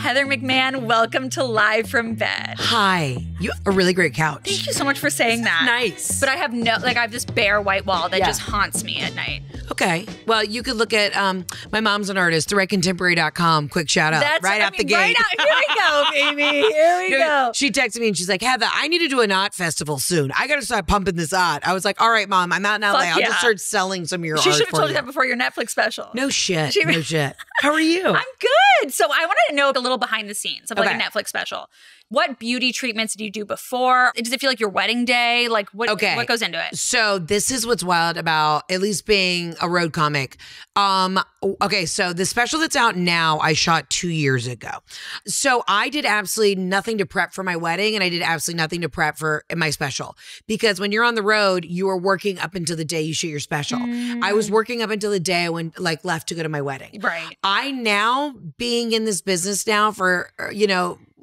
Heather McMahan, welcome to Live from Bed. Hi. You have a really great couch. Thank you so much for saying that. Nice. But I have I have this bare white wall that just haunts me at night. Okay. Well, you could look at my mom's an artist, TheRightContemporary.com. Quick shout out. Out the gate. Right out. Here we go, baby. Here we go. She texted me and she's like, Heather, I need to do an art festival soon. I got to start pumping this art. I was like, all right, Mom, I'm out in LA. I'll just start selling some of your art. She should have told you that before your Netflix special. No shit. No shit. How are you? I'm good. So I wanted to know a little behind the scenes of like a Netflix special. What beauty treatments did you do before? Does it feel like your wedding day? Like what goes into it? So this is what's wild about at least being a road comic. Okay, so the special that's out now, I shot 2 years ago. So I did absolutely nothing to prep for my wedding, and I did absolutely nothing to prep for my special. Because when you're on the road, you are working up until the day you shoot your special. I was working up until the day I went left to go to my wedding. Right. I now, being in this business now for,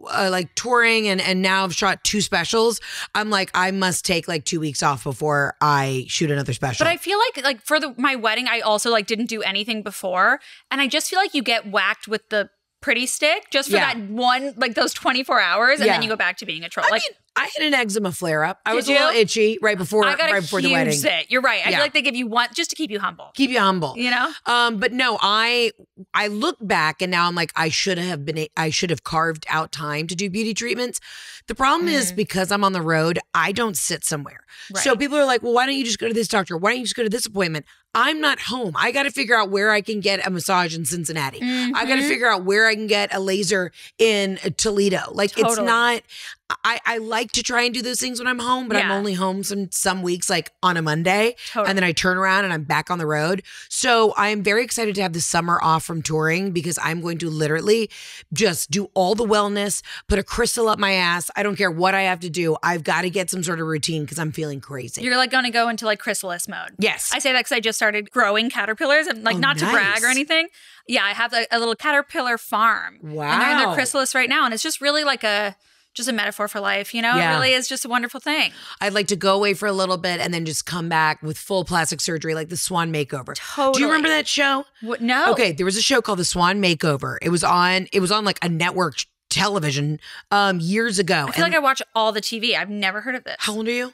like touring and now I've shot 2 specials. I'm like, I must take like 2 weeks off before I shoot another special. But I feel like for my wedding, I also like didn't do anything before. And I just feel like you get whacked with the pretty stick just for that one, like those 24 hours. And then you go back to being a troll. I had an eczema flare up. I was a little itchy right before the wedding. You're right. I feel like they give you one just to keep you humble. Keep you humble. You know? But no, I look back and now I'm like, I should have carved out time to do beauty treatments. The problem is because I'm on the road, I don't sit somewhere. Right. So people are like, well, why don't you just go to this doctor? Why don't you just go to this appointment? I'm not home. I got to figure out where I can get a massage in Cincinnati. I got to figure out where I can get a laser in Toledo. Like it's not, I like to try and do those things when I'm home, but I'm only home some weeks like on a Monday. And then I turn around and I'm back on the road. So I'm very excited to have the summer off from touring because I'm going to literally just do all the wellness, put a crystal up my ass. I don't care what I have to do. I've got to get some sort of routine because I'm feeling crazy. You're like going to go into like chrysalis mode. Yes. I say that because I just started growing caterpillars and like not to brag or anything. Yeah, I have a little caterpillar farm. Wow. And they're in their chrysalis right now. And it's just really like just a metaphor for life, you know? It really is just a wonderful thing. I'd like to go away for a little bit and then just come back with full plastic surgery, like the Swan Makeover. Totally. Do you remember that show? What? No. Okay, there was a show called The Swan Makeover. It was on like a network television years ago. I feel like I watch all the TV. I've never heard of this. How old are you?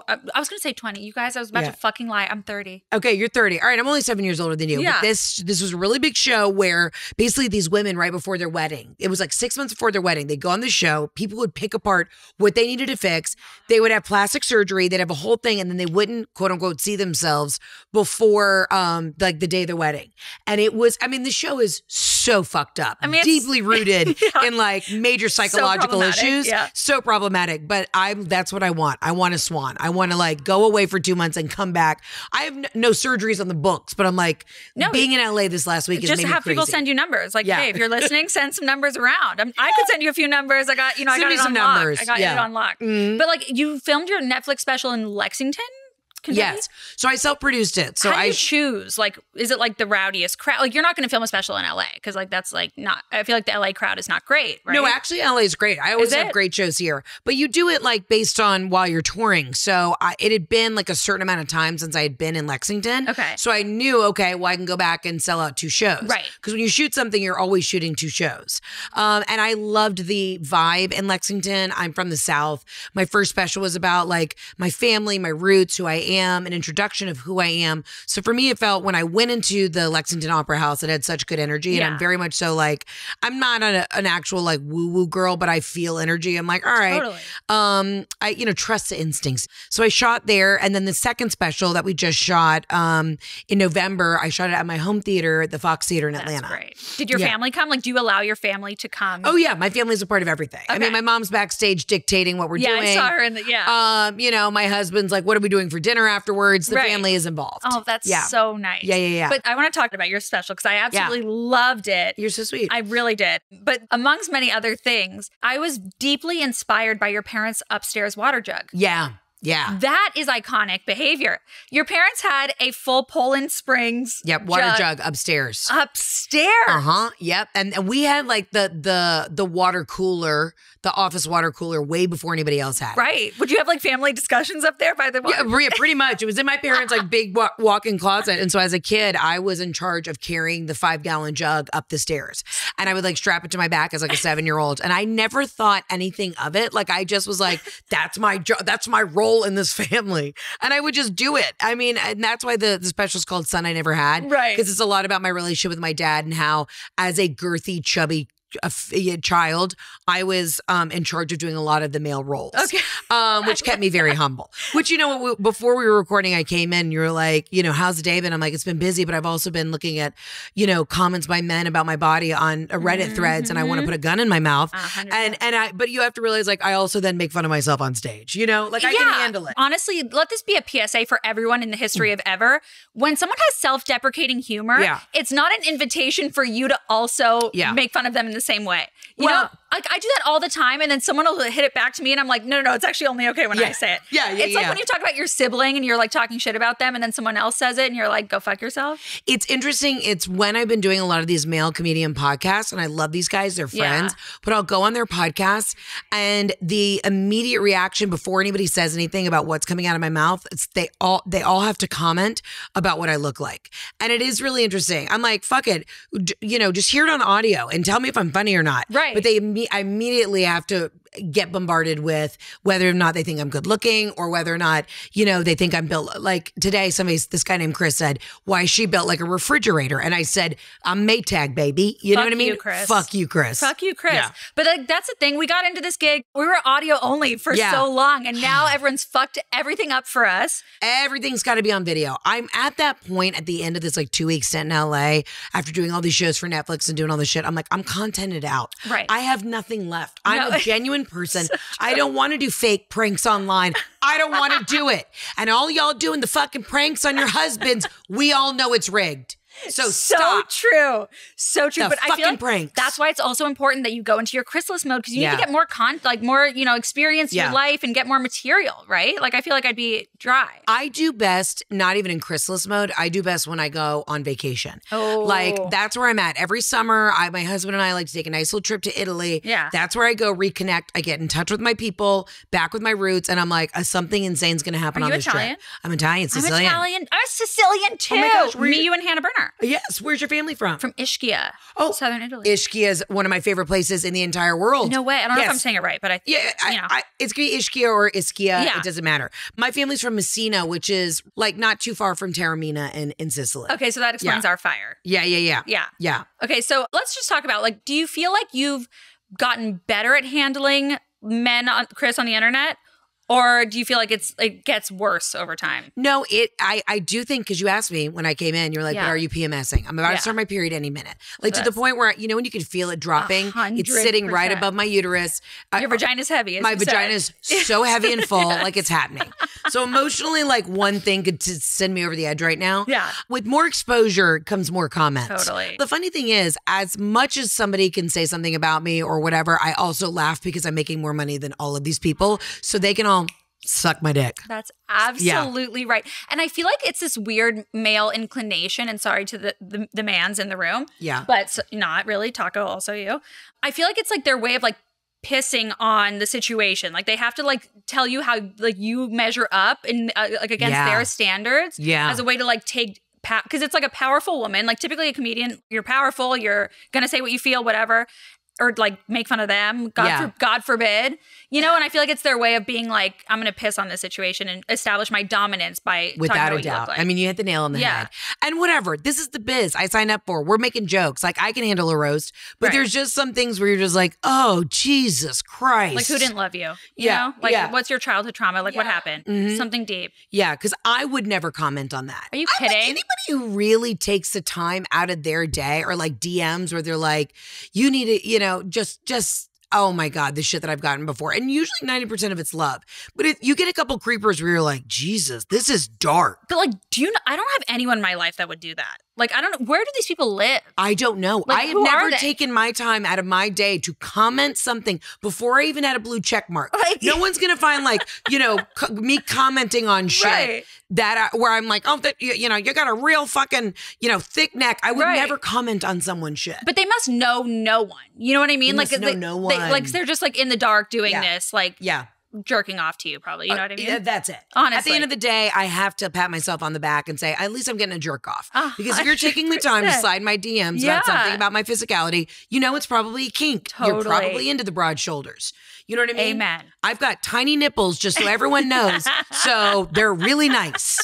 I was going to say 20. You guys, I was about to fucking lie. I'm 30. Okay, you're 30. All right, I'm only 7 years older than you. Yeah. But this was a really big show where basically these women right before their wedding, it was like 6 months before their wedding, they'd go on the show, people would pick apart what they needed to fix. They would have plastic surgery, they'd have a whole thing, and then they wouldn't, quote unquote, see themselves before like the day of their wedding. And it was, the show is so fucked up. Deeply rooted in like major psychological issues. Yeah. So problematic. But that's what I want. I want a swan. I want to like go away for 2 months and come back. I have no surgeries on the books, but I'm like, being in LA this last week is just have crazy. People send you numbers. Like, hey, if you're listening, send some numbers around. I could send you a few numbers. I got it on lock. I got it on lock. But like, you filmed your Netflix special in Lexington? Kentucky? Yes. So I self-produced it. So how do you choose? Like, is it like the rowdiest crowd? Like, you're not going to film a special in LA because like that's like not. I feel like the LA crowd is not great, right? No, actually, LA is great. I always have great shows here, but you do it like based on while you're touring. So it had been like a certain amount of time since I had been in Lexington. Okay. So I knew, okay, well, I can go back and sell out 2 shows. Right. Because when you shoot something, you're always shooting 2 shows. And I loved the vibe in Lexington. I'm from the South. My first special was about like my family, my roots, who I am, an introduction of who I am. So for me, it felt when I went into the Lexington Opera House, it had such good energy. And I'm very much so like, I'm not an actual like woo-woo girl, but I feel energy. I'm like, all right. Totally. I trust the instincts. So I shot there. And then the second special that we just shot in November, I shot it at my home theater, the Fox Theater in Atlanta. That's great. Did your family come? Like, do you allow your family to come? Oh yeah. My family's a part of everything. Okay. My mom's backstage dictating what we're doing. I saw her in the, my husband's like, what are we doing for dinner afterwards? The family is involved. Oh, that's so nice. Yeah. But I want to talk about your special because I absolutely loved it. You're so sweet. I really did. But amongst many other things, I was deeply inspired by your parents' Upstairs Water Jug. Yeah. That is iconic behavior. Your parents had a full Poland Springs water jug upstairs. Yep. And we had like the water cooler, the office water cooler way before anybody else had it. Right. Would you have like family discussions up there by the water? Yeah, pretty much. It was in my parents' like big walk-in closet. And so as a kid, I was in charge of carrying the 5-gallon jug up the stairs. and I would like strap it to my back as like a 7-year-old. And I never thought anything of it. Like I just was like, that's my job. That's my role in this family. And I would just do it. I mean, and that's why the special is called Son I Never Had. Right. Because it's a lot about my relationship with my dad and how as a girthy, chubby child, I was in charge of doing a lot of the male roles, which kept me very humble. Which, you know, before we were recording, I came in, you were like, you know, how's the day been? I'm like, it's been busy, but I've also been looking at, you know, comments by men about my body on Reddit threads, and I want to put a gun in my mouth. But you have to realize, like, I also then make fun of myself on stage, you know, like I can handle it. Honestly, let this be a PSA for everyone in the history of ever. When someone has self-deprecating humor, it's not an invitation for you to also make fun of them in the same way. You know, like I do that all the time, and then someone will hit it back to me, and I'm like, no, it's actually only okay when I say it. It's like when you talk about your sibling and you're like talking shit about them, and then someone else says it, and you're like, go fuck yourself. It's interesting. It's when I've been doing a lot of these male comedian podcasts, and I love these guys, they're friends, but I'll go on their podcasts, and the immediate reaction before anybody says anything about what's coming out of my mouth, it's they all have to comment about what I look like. And it is really interesting. I'm like, fuck it, you know, just hear it on audio and tell me if I'm funny or not. Right. But I immediately have to get bombarded with whether or not they think I'm good looking, or whether or not, you know, they think I'm built like today. This guy named Chris said, why is she built like a refrigerator? And I said, I'm Maytag, baby. You know what I mean? Chris. Fuck you, Chris. Fuck you, Chris. Yeah. But like, that's the thing. We got into this gig. We were audio only for so long, and now everyone's fucked everything up for us. Everything's got to be on video. I'm at that point at the end of this like 2-week stint in LA after doing all these shows for Netflix and doing all this shit. I'm like, I'm contented out. Right. I have nothing left. I'm a genuine person. I don't want to do fake pranks online. I don't want to do it. And all y'all doing the fucking pranks on your husbands, we all know it's rigged. So stop. True. So true. But I feel like pranks. That's why it's also important that you go into your chrysalis mode, because you need to get more more, you know, experience your life and get more material, right? Like I feel like I'd be dry. I do best, not even in chrysalis mode. I do best when I go on vacation. Oh. Like that's where I'm at. Every summer, my husband and I like to take a nice little trip to Italy. Yeah. That's where I go reconnect. I get in touch with my people, back with my roots. And I'm like, something insane's going to happen on this Italian? trip. I'm Italian, Sicilian. I'm Sicilian too. Oh my gosh, Me, you, and Hannah Berner. Yes. Where's your family from? From Ischia. Oh, Southern Italy. Ischia is one of my favorite places in the entire world. No way. I don't know if I'm saying it right, but it's going to be Ischia or Ischia. Yeah. It doesn't matter. My family's from Messina, which is like not too far from Taormina in Sicily. Okay, so that explains our fire. Yeah. Okay, so let's just talk about, like, do you feel like you've gotten better at handling men, Chris, on the internet? Or do you feel like it gets worse over time? No, I do think, because you asked me when I came in, you're like, are you PMSing? I'm about to start my period any minute. Like to the point where, you know, when you can feel it dropping, 100%. It's sitting right above my uterus. Your vagina's heavy. My vagina is so heavy and full, like it's happening. So emotionally, like one thing could send me over the edge right now. Yeah. With more exposure comes more comments. Totally. The funny thing is, as much as somebody can say something about me or whatever, I also laugh because I'm making more money than all of these people. So they can all suck my dick. That's absolutely right. And I feel like it's this weird male inclination, and sorry to the mans in the room. Yeah. But not really. Taco, also you. I feel like it's like their way of like pissing on the situation. Like they have to like tell you how like you measure up in like against their standards. Yeah. As a way to like take because it's like a powerful woman. Like typically a comedian, you're powerful, you're gonna say what you feel, whatever. Or like make fun of them, God forbid, you know. And I feel like it's their way of being like, I'm going to piss on this situation and establish my dominance by without talking about a what you doubt. look like. I mean, you hit the nail on the head. And whatever, this is the biz I signed up for. We're making jokes. Like I can handle a roast, but there's just some things where you're just like, oh Jesus Christ! Like who didn't love you? You know, like what's your childhood trauma? Like what happened? Mm-hmm. Something deep. Yeah, because I would never comment on that. Are you kidding? Like, anybody who really takes the time out of their day, or like DMs where they're like, you need to, you know, just. Oh my God, the shit that I've gotten before. And usually 90% of it's love. But if you get a couple creepers where you're like, Jesus, this is dark. But like, I don't have anyone in my life that would do that. Like, I don't know. Where do these people live? I don't know. Like, I have never taken my time out of my day to comment something before I even had a blue check mark. Like, no one's going to find like, you know, me commenting on shit where I'm like, oh, you know, you got a real fucking, you know, thick neck. I would never comment on someone's shit. But they must know no one. You know what I mean? They must know no one. They're just like in the dark doing this. Like, jerking off to you, probably. You know what I mean? That's it. Honestly. At the end of the day, I have to pat myself on the back and say, at least I'm getting a jerk off. Because if you're taking the time to slide my DMs about something about my physicality, you know it's probably a kink. Totally. You're probably into the broad shoulders. You know what I mean? Amen. I've got tiny nipples, just so everyone knows. So they're really nice.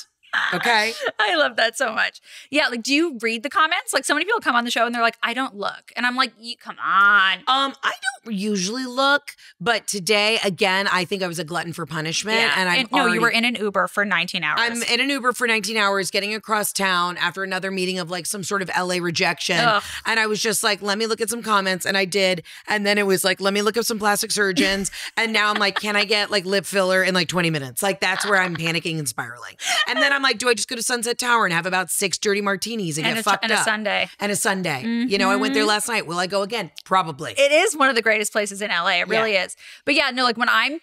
Okay. I love that so much. Yeah. Like, do you read the comments? Like, so many people come on the show and they're like, I don't look. And I'm like, come on. I don't usually look, but today, again, I think I was a glutton for punishment. Yeah. And you were in an Uber for 19 hours. I'm in an Uber for 19 hours, getting across town after another meeting of like some sort of LA rejection. Ugh. And I was just like, let me look at some comments. And I did. And then it was like, let me look up some plastic surgeons. And now I'm like, can I get like lip filler in like 20 minutes? Like, that's where I'm panicking and spiraling. And then I'm like, do I just go to Sunset Tower and have about 6 dirty martinis and get fucked up? And a sundae. And a sundae. Mm-hmm. You know, I went there last night. Will I go again? Probably. It is one of the greatest places in LA. It really is. But yeah, no, like when I'm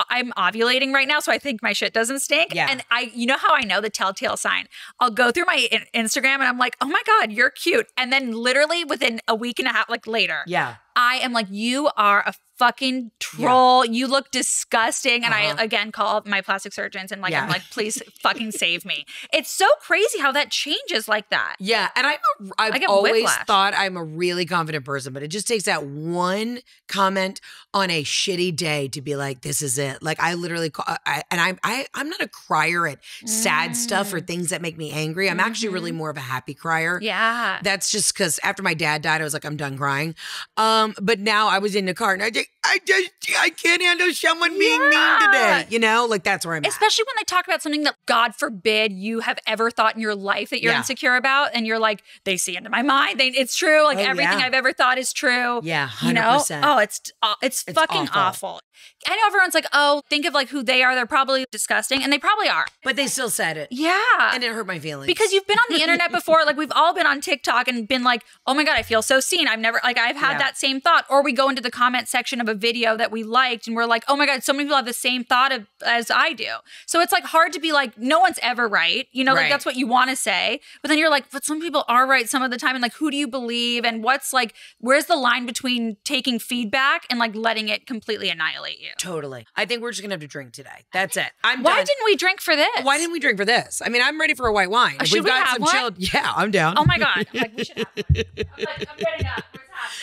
ovulating right now, so I think my shit doesn't stink. Yeah. And you know how I know the telltale sign? I'll go through my Instagram and I'm like, oh my God, you're cute. And then literally within a week and a half, like later. Yeah. I am like, you are a fucking troll. Yeah. You look disgusting. And I, again, call my plastic surgeons and like, I'm like, please fucking save me. It's so crazy how that changes like that. Yeah. And I've always thought I'm a really confident person, but it just takes that one comment on a shitty day to be like, this is it. Like I literally, I'm not a crier at sad stuff or things that make me angry. I'm actually really more of a happy crier. Yeah. That's just because after my dad died, I was like, I'm done crying. But now I was in the car and I can't handle someone being mean today. You know, like that's where I'm at. Especially when they talk about something that God forbid you have ever thought in your life that you're insecure about. And you're like, they see into my mind. It's true. Like everything I've ever thought is true. Yeah. 100%. You know? Oh, it's fucking awful. I know everyone's like, oh, think of like who they are. They're probably disgusting. And they probably are. But they still said it. Yeah. And it hurt my feelings. Because you've been on the internet before. Like we've all been on TikTok and been like, oh my God, I feel so seen. I've had that same thought. Or we go into the comment section of a video that we liked and we're like, oh my God, so many people have the same thought as I do. So it's like hard to be like, no one's ever right. You know, like that's what you want to say. But then you're like, but some people are right some of the time. And like, who do you believe? And where's the line between taking feedback and like letting it completely annihilate you? Totally. I think we're just going to have to drink today. That's it. Why didn't we drink for this? Why didn't we drink for this? I mean, I'm ready for a white wine. Should we have one? Chilled. Yeah, I'm down. Oh my God. I'm like, we should have one. I'm getting up.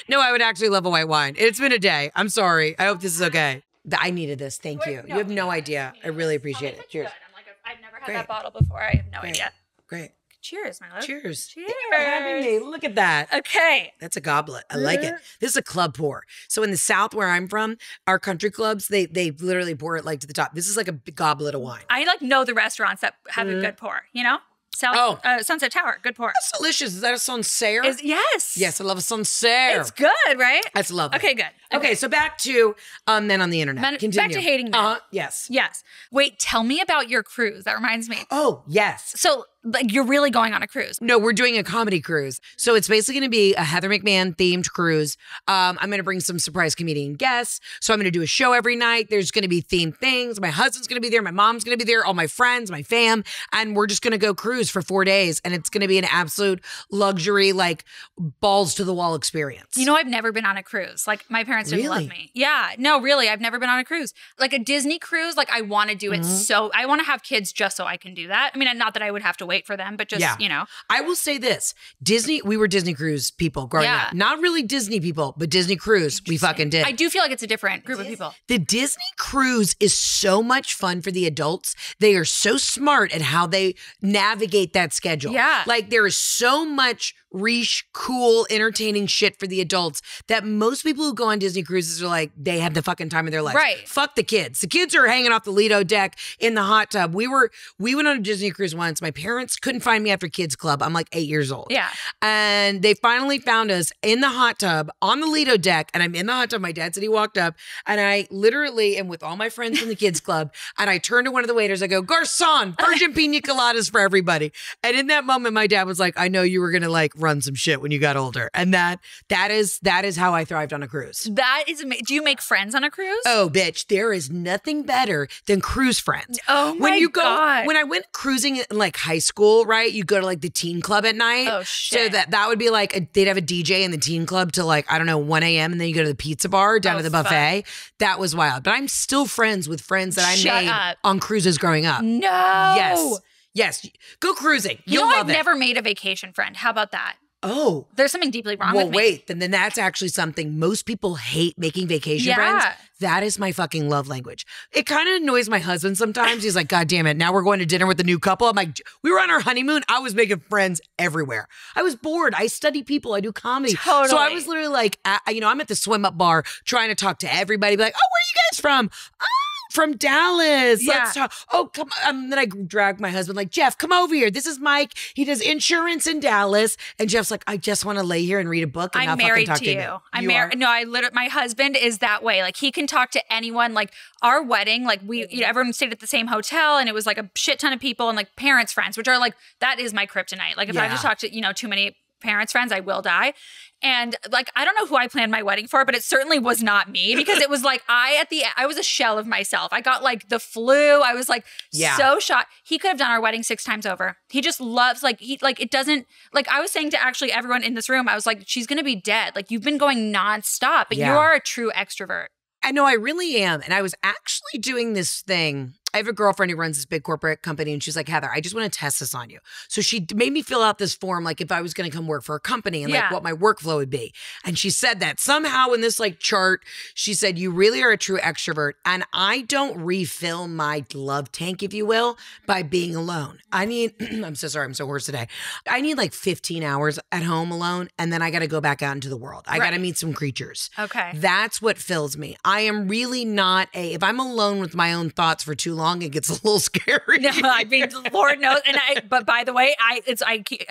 No, I would actually love a white wine. It's been a day. I'm sorry. I hope this is okay. I needed this. Thank you. You have no idea. I really appreciate it. Cheers. I'm like, I've never had that bottle before. I have no idea. Great. Cheers, my love. Cheers. Cheers. Thank you for having me. Look at that. Okay. That's a goblet. I like it. This is a club pour. So in the South where I'm from, our country clubs, they literally pour it like to the top. This is like a goblet of wine. I like know the restaurants that have a good pour, you know? Sunset Tower, good pour. That's delicious. Is that a Sancerre? Yes. Yes, I love a Sancerre. It's good, right? That's lovely. Okay, good. Okay, so back to men on the internet. Continue. Back to hating men. Yes. Yes. Wait, tell me about your cruise. That reminds me. Oh, yes. So like you're really going on a cruise. No, we're doing a comedy cruise. So it's basically going to be a Heather McMahan themed cruise. I'm going to bring some surprise comedian guests. So I'm going to do a show every night. There's going to be themed things. My husband's going to be there. My mom's going to be there. All my friends, my fam. And we're just going to go cruise for 4 days. And it's going to be an absolute luxury, like balls to the wall experience. You know, I've never been on a cruise. Like my parents didn't love me. Yeah, no, really. I've never been on a cruise. Like a Disney cruise, like I want to do it so, I want to have kids just so I can do that. I mean, not that I would have to wait for them, but just, you know. I will say this, we were Disney cruise people growing up. Not really Disney people, but Disney cruise, we fucking did. I do feel like it's a different group of people. The Disney cruise is so much fun for the adults. They are so smart at how they navigate that schedule. Yeah. Like there is so much riche, cool, entertaining shit for the adults that most people who go on Disney cruises are like, they have the fucking time of their life. Right. Fuck the kids. The kids are hanging off the Lido deck in the hot tub. We went on a Disney cruise once. My parents couldn't find me after kids club. I'm like 8 years old. Yeah. And they finally found us in the hot tub on the Lido deck. And I'm in the hot tub. My dad said he walked up and I literally am with all my friends from the kids club. And I turned to one of the waiters. I go, Garçon, virgin pina coladas for everybody. And in that moment, my dad was like, I know you were going to like run some shit when you got older. And that is how I thrived on a cruise. That is amazing. Do you make friends on a cruise? Oh, bitch, there is nothing better than cruise friends. Oh my God. When I went cruising in like high school, right? You go to like the teen club at night. Oh shit. So that would be like, they'd have a DJ in the teen club till like, I don't know, 1 a.m. And then you go to the pizza bar down to the buffet. That was wild. But I'm still friends with friends that I made on cruises growing up. No. Yes. Go cruising. You'll love it. I've never made a vacation friend. How about that? Oh. There's something deeply wrong with me. Well, wait. Then that's actually something most people hate, making vacation friends. That is my fucking love language. It kind of annoys my husband sometimes. He's like, God damn it. Now we're going to dinner with a new couple. I'm like, we were on our honeymoon. I was making friends everywhere. I was bored. I study people. I do comedy. Totally. So I was literally like, I'm at the swim up bar trying to talk to everybody. Be like, oh, where are you guys from? Oh, from Dallas. Let's talk. Oh, come on. Then I dragged my husband like, Jeff, come over here. This is Mike. He does insurance in Dallas. And Jeff's like, I just want to lay here and read a book. And I'm married to you. I'm married. No, my husband is that way. Like he can talk to anyone. Like our wedding, like everyone stayed at the same hotel and it was like a shit ton of people and like parents' friends, which are like, that is my kryptonite. Like if I just talk to, too many parents' friends, I will die. And like, I don't know who I planned my wedding for, but it certainly was not me because it was like, I was a shell of myself. I got like the flu. I was like so shocked. He could have done our wedding 6 times over. He just loves it doesn't like, I was saying to actually everyone in this room, I was like, she's going to be dead. Like you've been going nonstop, but you are a true extrovert. I know I really am. And I was actually doing this thing. I have a girlfriend who runs this big corporate company and she's like, Heather, I just want to test this on you. So she made me fill out this form, like if I was going to come work for a company and like what my workflow would be. And she said that somehow in this like chart, she said, you really are a true extrovert. And I don't refill my love tank, if you will, by being alone. I need, I'm so sorry, I'm so hoarse today. I need like 15 hours at home alone. And then I got to go back out into the world. I got to meet some creatures. Okay. That's what fills me. I am really not if I'm alone with my own thoughts for too long, it gets a little scary. No, I mean, Lord knows. But by the way, I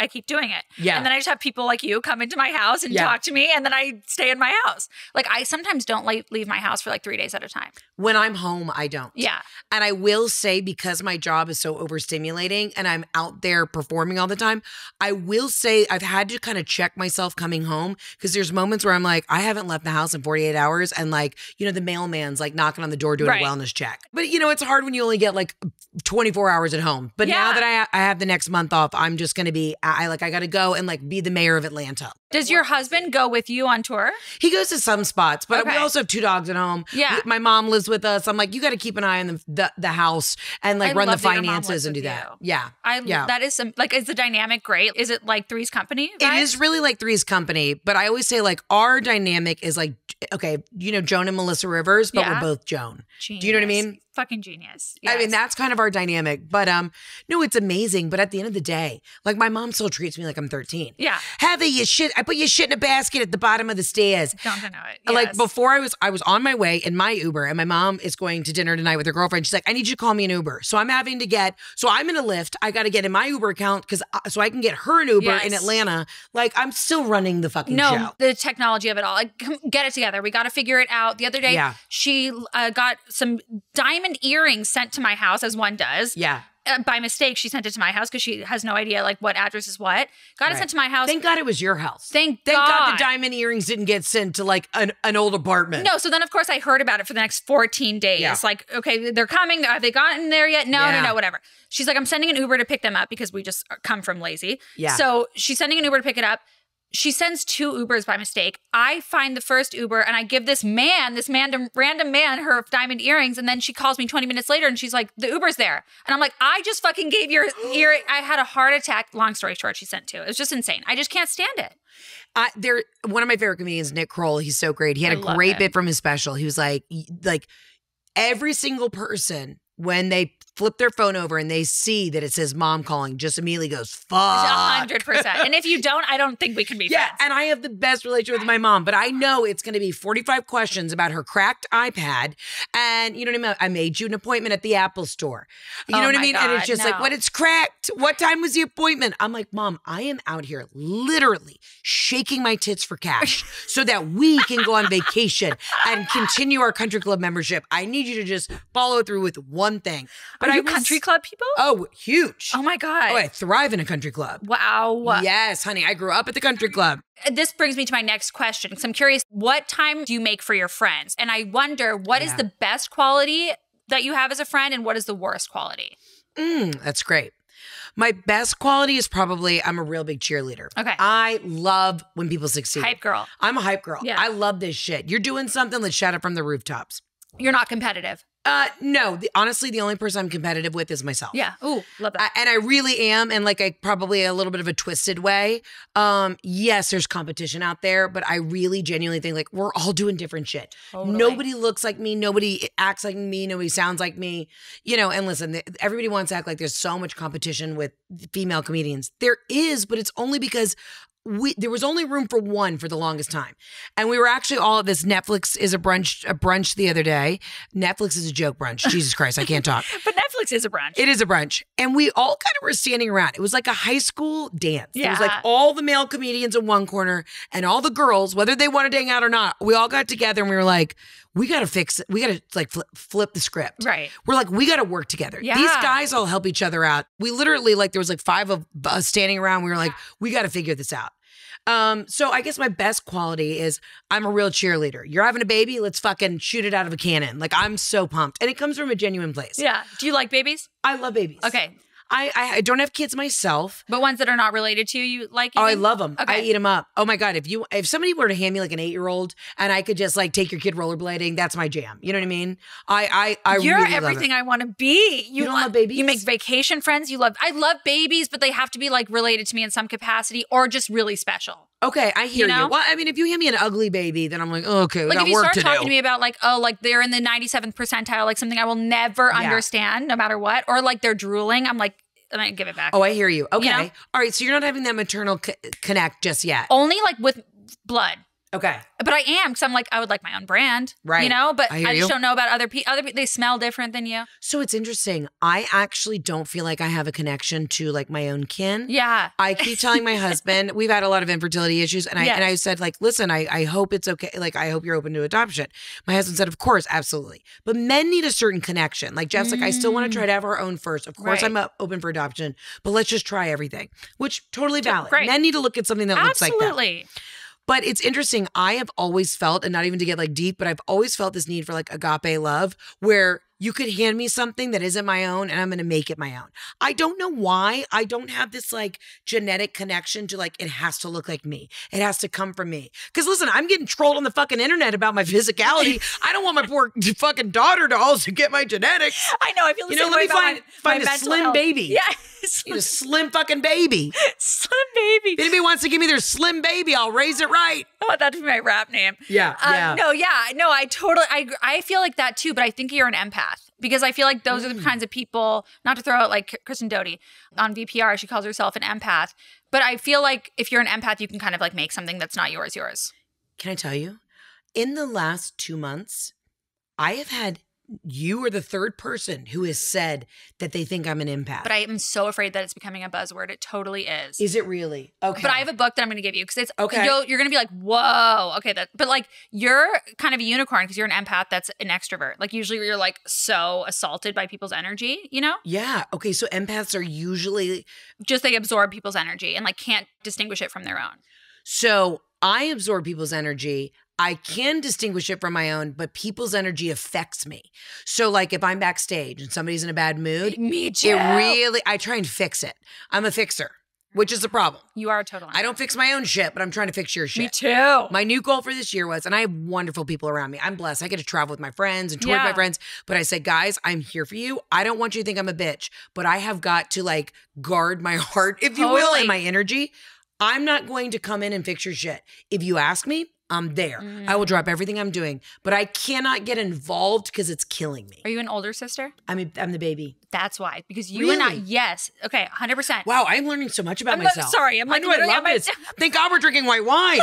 keep doing it. Yeah. And then I just have people like you come into my house and talk to me, and then I stay in my house. Like I sometimes don't leave my house for like 3 days at a time. When I'm home, I don't. Yeah. And I will say, because my job is so overstimulating and I'm out there performing all the time, I will say I've had to kind of check myself coming home because there's moments where I'm like, I haven't left the house in 48 hours. And like, the mailman's like knocking on the door doing a wellness check. But it's hard when you only get like 24 hours at home. But now that I have the next month off, I'm just going to be, I got to go and like be the mayor of Atlanta. Does your husband go with you on tour? He goes to some spots, but we also have 2 dogs at home. Yeah. My mom lives with us. I'm like, you got to keep an eye on the house and like run the finances and do that. Yeah. That is is the dynamic great? Is it like Three's Company vibes? It is really like Three's Company, but I always say like our dynamic is like, okay, Joan and Melissa Rivers, but we're both Joan. Genius. Do you know what I mean? Fucking genius. Yes. I mean, that's kind of our dynamic. But no, it's amazing. But at the end of the day, like my mom still treats me like I'm 13. Yeah. Heather, I put your shit in a basket at the bottom of the stairs. Don't know it. Yes. Like before I was on my way in my Uber and my mom is going to dinner tonight with her girlfriend. She's like, I need you to call me an Uber. So I'm I'm in a Lyft. I got to get in my Uber account so I can get her an Uber in Atlanta. Like I'm still running the fucking show. The technology of it all. Like, get it together. We got to figure it out. The other day, she got some diamond earrings sent to my house, as one does. Yeah. By mistake, she sent it to my house because she has no idea like what address is what. Got it sent to my house. Thank God it was your house. Thank God. God the diamond earrings didn't get sent to like an old apartment. No, so then of course I heard about it for the next 14 days. Yeah. Like, okay, they're coming. Have they gotten there yet? No, whatever. She's like, I'm sending an Uber to pick them up because we just come from lazy. Yeah. So she's sending an Uber to pick it up. She sends 2 Ubers by mistake. I find the first Uber and I give this random man, her diamond earrings. And then she calls me 20 minutes later and she's like, the Uber's there. And I'm like, I just fucking gave your ear. I had a heart attack. Long story short, she sent 2. It was just insane. I just can't stand it. One of my favorite comedians, Nick Kroll, he's so great. He had a great bit from his special. He was like every single person, when they flip their phone over and they see that it says mom calling, just immediately goes, fuck. 100%. And if you don't, I don't think we can be friends. Yeah, and I have the best relationship with my mom, but I know it's going to be 45 questions about her cracked iPad. And you know what I mean? I made you an appointment at the Apple store. You know what I mean? God, and it's just like, when it's cracked, what time was the appointment? I'm like, Mom, I am out here literally shaking my tits for cash so that we can go on vacation and continue our country club membership. I need you to just follow through with one thing. But are you country club people? Oh, huge. Oh my God. Oh, I thrive in a country club. Wow. Yes, honey. I grew up at the country club. This brings me to my next question, because I'm curious, what time do you make for your friends? And I wonder, what is the best quality that you have as a friend and what is the worst quality? That's great. My best quality is probably I'm a real big cheerleader. Okay. I love when people succeed. Hype girl. I'm a hype girl. Yeah. I love this shit. You're doing something, let's shout it from the rooftops. You're not competitive. No. Honestly, the only person I'm competitive with is myself. Yeah. Ooh, love that. And I really am, and like I probably a little bit of a twisted way. Yes, there's competition out there, but I really genuinely think like we're all doing different shit. Totally. Nobody looks like me. Nobody acts like me. Nobody sounds like me. You know, and listen, everybody wants to act like there's so much competition with female comedians. There is, but it's only because there was only room for one for the longest time. And we were actually all at this Netflix is a brunch the other day. Netflix is a joke brunch. Jesus Christ, I can't talk. But Netflix is a brunch. It is a brunch. And we all kind of were standing around. It was like a high school dance. Yeah. It was like all the male comedians in one corner and all the girls, whether they wanted to hang out or not, we all got together and we were like, we got to fix it. We got to like flip the script. Right. We're like, we got to work together. Yeah. These guys all help each other out. We literally like, there was like 5 of us standing around. We were like, we got to figure this out. So I guess my best quality is I'm a real cheerleader. You're having a baby, let's fucking shoot it out of a cannon. Like I'm so pumped. And it comes from a genuine place. Yeah. Do you like babies? I love babies. Okay. I don't have kids myself. But ones that are not related to you like eating? Oh, I love them. Okay. I eat them up. Oh my God. If somebody were to hand me like an 8-year-old and I could just like take your kid rollerblading, that's my jam. You know what I mean? You're really everything love it. I want to be. You don't love babies? You make vacation friends. I love babies, but they have to be like related to me in some capacity or just really special. Okay, I hear you. Well, I mean, if you hand me an ugly baby, then I'm like, oh, okay, we got work to do. Like if you start talking to me about like, oh, like they're in the 97th percentile, like something I will never understand no matter what, or like they're drooling, I'm like, I might give it back. Oh, I hear you. Okay. You know? All right, so you're not having that maternal connect just yet. Only like with blood. Okay. But I am, because I'm like, I would like my own brand. Right. You know, but I just you. don't know about other people. They smell different than you. So it's interesting. I actually don't feel like I have a connection to like my own kin. Yeah. I keep telling my husband, we've had a lot of infertility issues. And I said, like, listen, I hope it's okay. Like, I hope you're open to adoption. My husband said, of course, absolutely. But men need a certain connection. Like Jeff's like, I still want to try to have our own first. Of course, I'm open for adoption, but let's just try everything, which totally valid. Great. Men need to look at something that looks like that. Absolutely. But it's interesting. I have always felt, and not even to get like deep, but I've always felt this need for like agape love where you could hand me something that isn't my own and I'm going to make it my own. I don't know why. I don't have this like genetic connection to like, it has to look like me. It has to come from me. Because listen, I'm getting trolled on the fucking internet about my physicality. I don't want my poor fucking daughter to also get my genetics. I know. I feel the same let way me about find my a slim health. baby. Yeah. A slim fucking baby. Slim baby. If anybody wants to give me their slim baby, I'll raise it right. I want that to be my rap name. Yeah. No, I totally, I feel like that too, but I think you're an empath because I feel like those are the kinds of people, not to throw out like Kristen Doty on VPR, she calls herself an empath, but I feel like if you're an empath, you can kind of like make something that's not yours. Can I tell you? In the last 2 months, I have had, you are the third person who has said that they think I'm an empath. But I am so afraid that it's becoming a buzzword. It totally is. Is it really? Okay. But I have a book that I'm going to give you because it's okay. You're going to be like, whoa, okay. But like you're kind of a unicorn because you're an empath that's an extrovert. Like usually you're like so assaulted by people's energy, you know? Yeah. Okay. So empaths are usually just they absorb people's energy and like can't distinguish it from their own. So I absorb people's energy. I can distinguish it from my own, but people's energy affects me. So like if I'm backstage and somebody's in a bad mood, me too. I try and fix it. I'm a fixer, which is the problem. You are a total. I don't fix my own shit, but I'm trying to fix your shit. Me too. My new goal for this year was, and I have wonderful people around me. I'm blessed. I get to travel with my friends and tour with my friends. But I said, guys, I'm here for you. I don't want you to think I'm a bitch, but I have got to like guard my heart, if you will, and my energy. I'm not going to come in and fix your shit. If you ask me, I'm there. I will drop everything I'm doing, but I cannot get involved because it's killing me. Are you an older sister? I'm the baby. That's why. Because you and I, yes. Okay, 100%. Wow, I'm learning so much about myself. Sorry, I'm like, I love this. Thank God we're drinking white wine.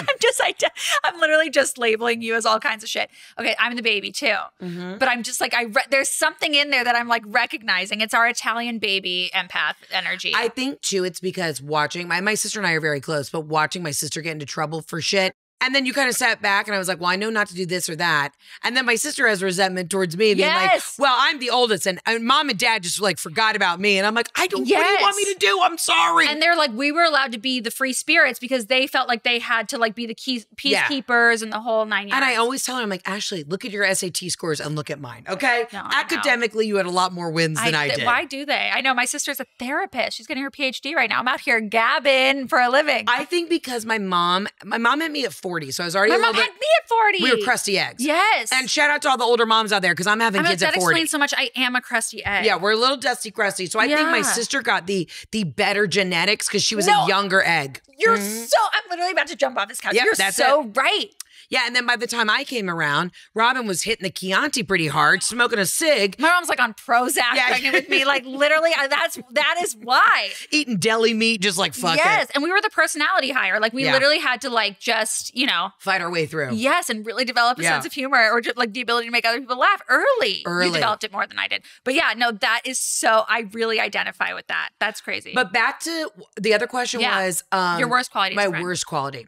I'm literally just labeling you as all kinds of shit. Okay, I'm the baby too. But I'm just like, there's something in there that I'm like recognizing. It's our Italian baby empath energy. I think too, it's because watching, my sister and I are very close, but watching my sister get into trouble for shit, And then you kind of sat back and I was like, well, I know not to do this or that. And then my sister has resentment towards me being like, well, I'm the oldest and mom and dad just like forgot about me. And I'm like, what do you want me to do? I'm sorry. And they're like, we were allowed to be the free spirits because they felt like they had to like be the peacekeepers and the whole 9 yards. And I always tell her, I'm like, Ashley, look at your SAT scores and look at mine. Okay. No, academically, you had a lot more wins than I did. Why do they? I know my sister's a therapist. She's getting her PhD right now. I'm out here gabbing for a living. I think because my mom had me at 40. So I was already my mom had me at 40. We were crusty eggs. Yes. And shout out to all the older moms out there because I'm having kids at 40. That explains so much. I am a crusty egg. Yeah, we're a little dusty crusty. So I think my sister got the better genetics because she was a younger egg. You're I'm literally about to jump off this couch. Yep, you're so right. Yeah, and then by the time I came around, Robin was hitting the Chianti pretty hard, smoking a cig. My mom's like on Prozac pregnant with me. Like literally, that is why. Eating deli meat, just like fuck it. Yes, and we were the personality hire. Like we literally had to like just, fight our way through. Yes, and really develop a sense of humor or just like the ability to make other people laugh early. You developed it more than I did. But yeah, no, that is I really identify with that. That's crazy. But back to the other question was your worst quality. My worst quality.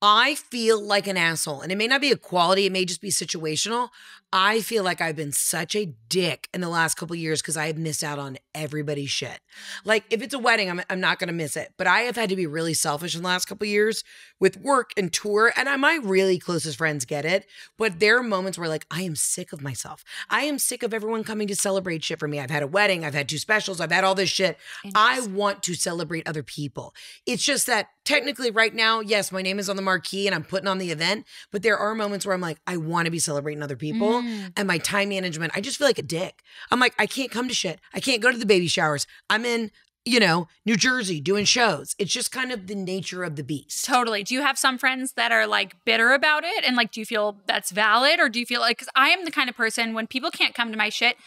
I feel like an asshole, and it may not be a quality, it may just be situational. I feel like I've been such a dick in the last couple of years because I have missed out on everybody's shit. Like if it's a wedding, I'm not going to miss it. But I have had to be really selfish in the last couple of years with work and tour. And my really closest friends get it. But there are moments where like, I am sick of myself. I am sick of everyone coming to celebrate shit for me. I've had a wedding. I've had 2 specials. I've had all this shit. I want to celebrate other people. It's just that technically right now, yes, my name is on the marquee and I'm putting on the event. But there are moments where I'm like, I want to be celebrating other people. And my time management, I just feel like a dick. I'm like, I can't come to shit. I can't go to the baby showers. I'm in, New Jersey doing shows. It's just kind of the nature of the beast. Totally. Do you have some friends that are like bitter about it? And like, do you feel that's valid? Or do you feel like, because I am the kind of person when people can't come to my shit,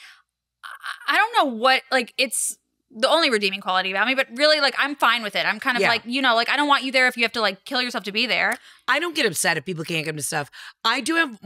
I don't know what, like it's the only redeeming quality about me, but really like, I'm fine with it. I'm kind of like, like I don't want you there if you have to like kill yourself to be there. I don't get upset if people can't come to stuff. I do have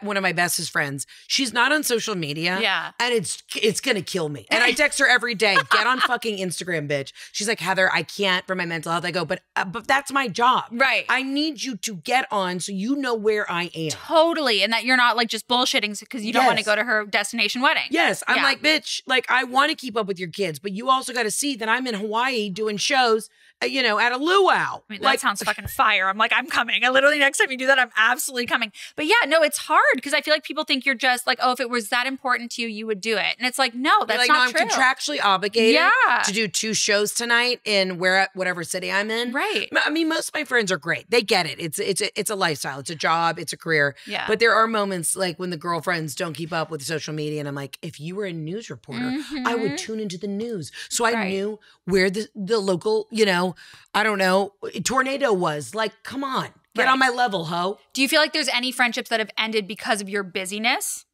one of my bestest friends. She's not on social media. Yeah. And it's going to kill me. And I text her every day, get on fucking Instagram, bitch. She's like, Heather, I can't for my mental health. I go, but that's my job. Right. I need you to get on so you know where I am. Totally. And that you're not like just bullshitting because you don't want to go to her destination wedding. Yes. I'm like, bitch, like I want to keep up with your kids, but you also got to see that I'm in Hawaii doing shows, at a luau. I mean, that sounds fucking fire. I'm like, I'm coming. I literally, next time you do that, I'm absolutely coming. But yeah, no, it's hard because I feel like people think you're just like, oh, if it was that important to you, you would do it. And it's like, no, that's not true. I'm contractually obligated to do 2 shows tonight in whatever city I'm in. Right. I mean, most of my friends are great. They get it. It's a lifestyle. It's a job. It's a career. Yeah. But there are moments like when the girlfriends don't keep up with social media and I'm like, if you were a news reporter, I would tune into the news. So I knew where the local, I don't know, tornado was. Like, come on, get on my level, ho. Do you feel like there's any friendships that have ended because of your busyness?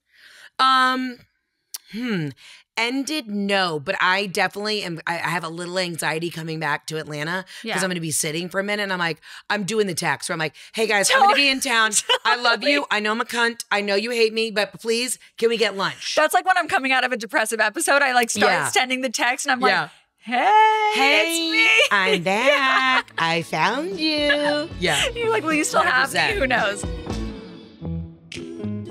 Ended, no, but I definitely am. I have a little anxiety coming back to Atlanta because I'm going to be sitting for a minute. And I'm doing the text where I'm like, hey guys, I'm going to be in town. I love you. I know I'm a cunt. I know you hate me, but please, can we get lunch? That's like when I'm coming out of a depressive episode, I like start sending the text and I'm like, Hey, it's me. I'm back. I found you. Yeah. You're like, will you still 100%. Have me? Who knows?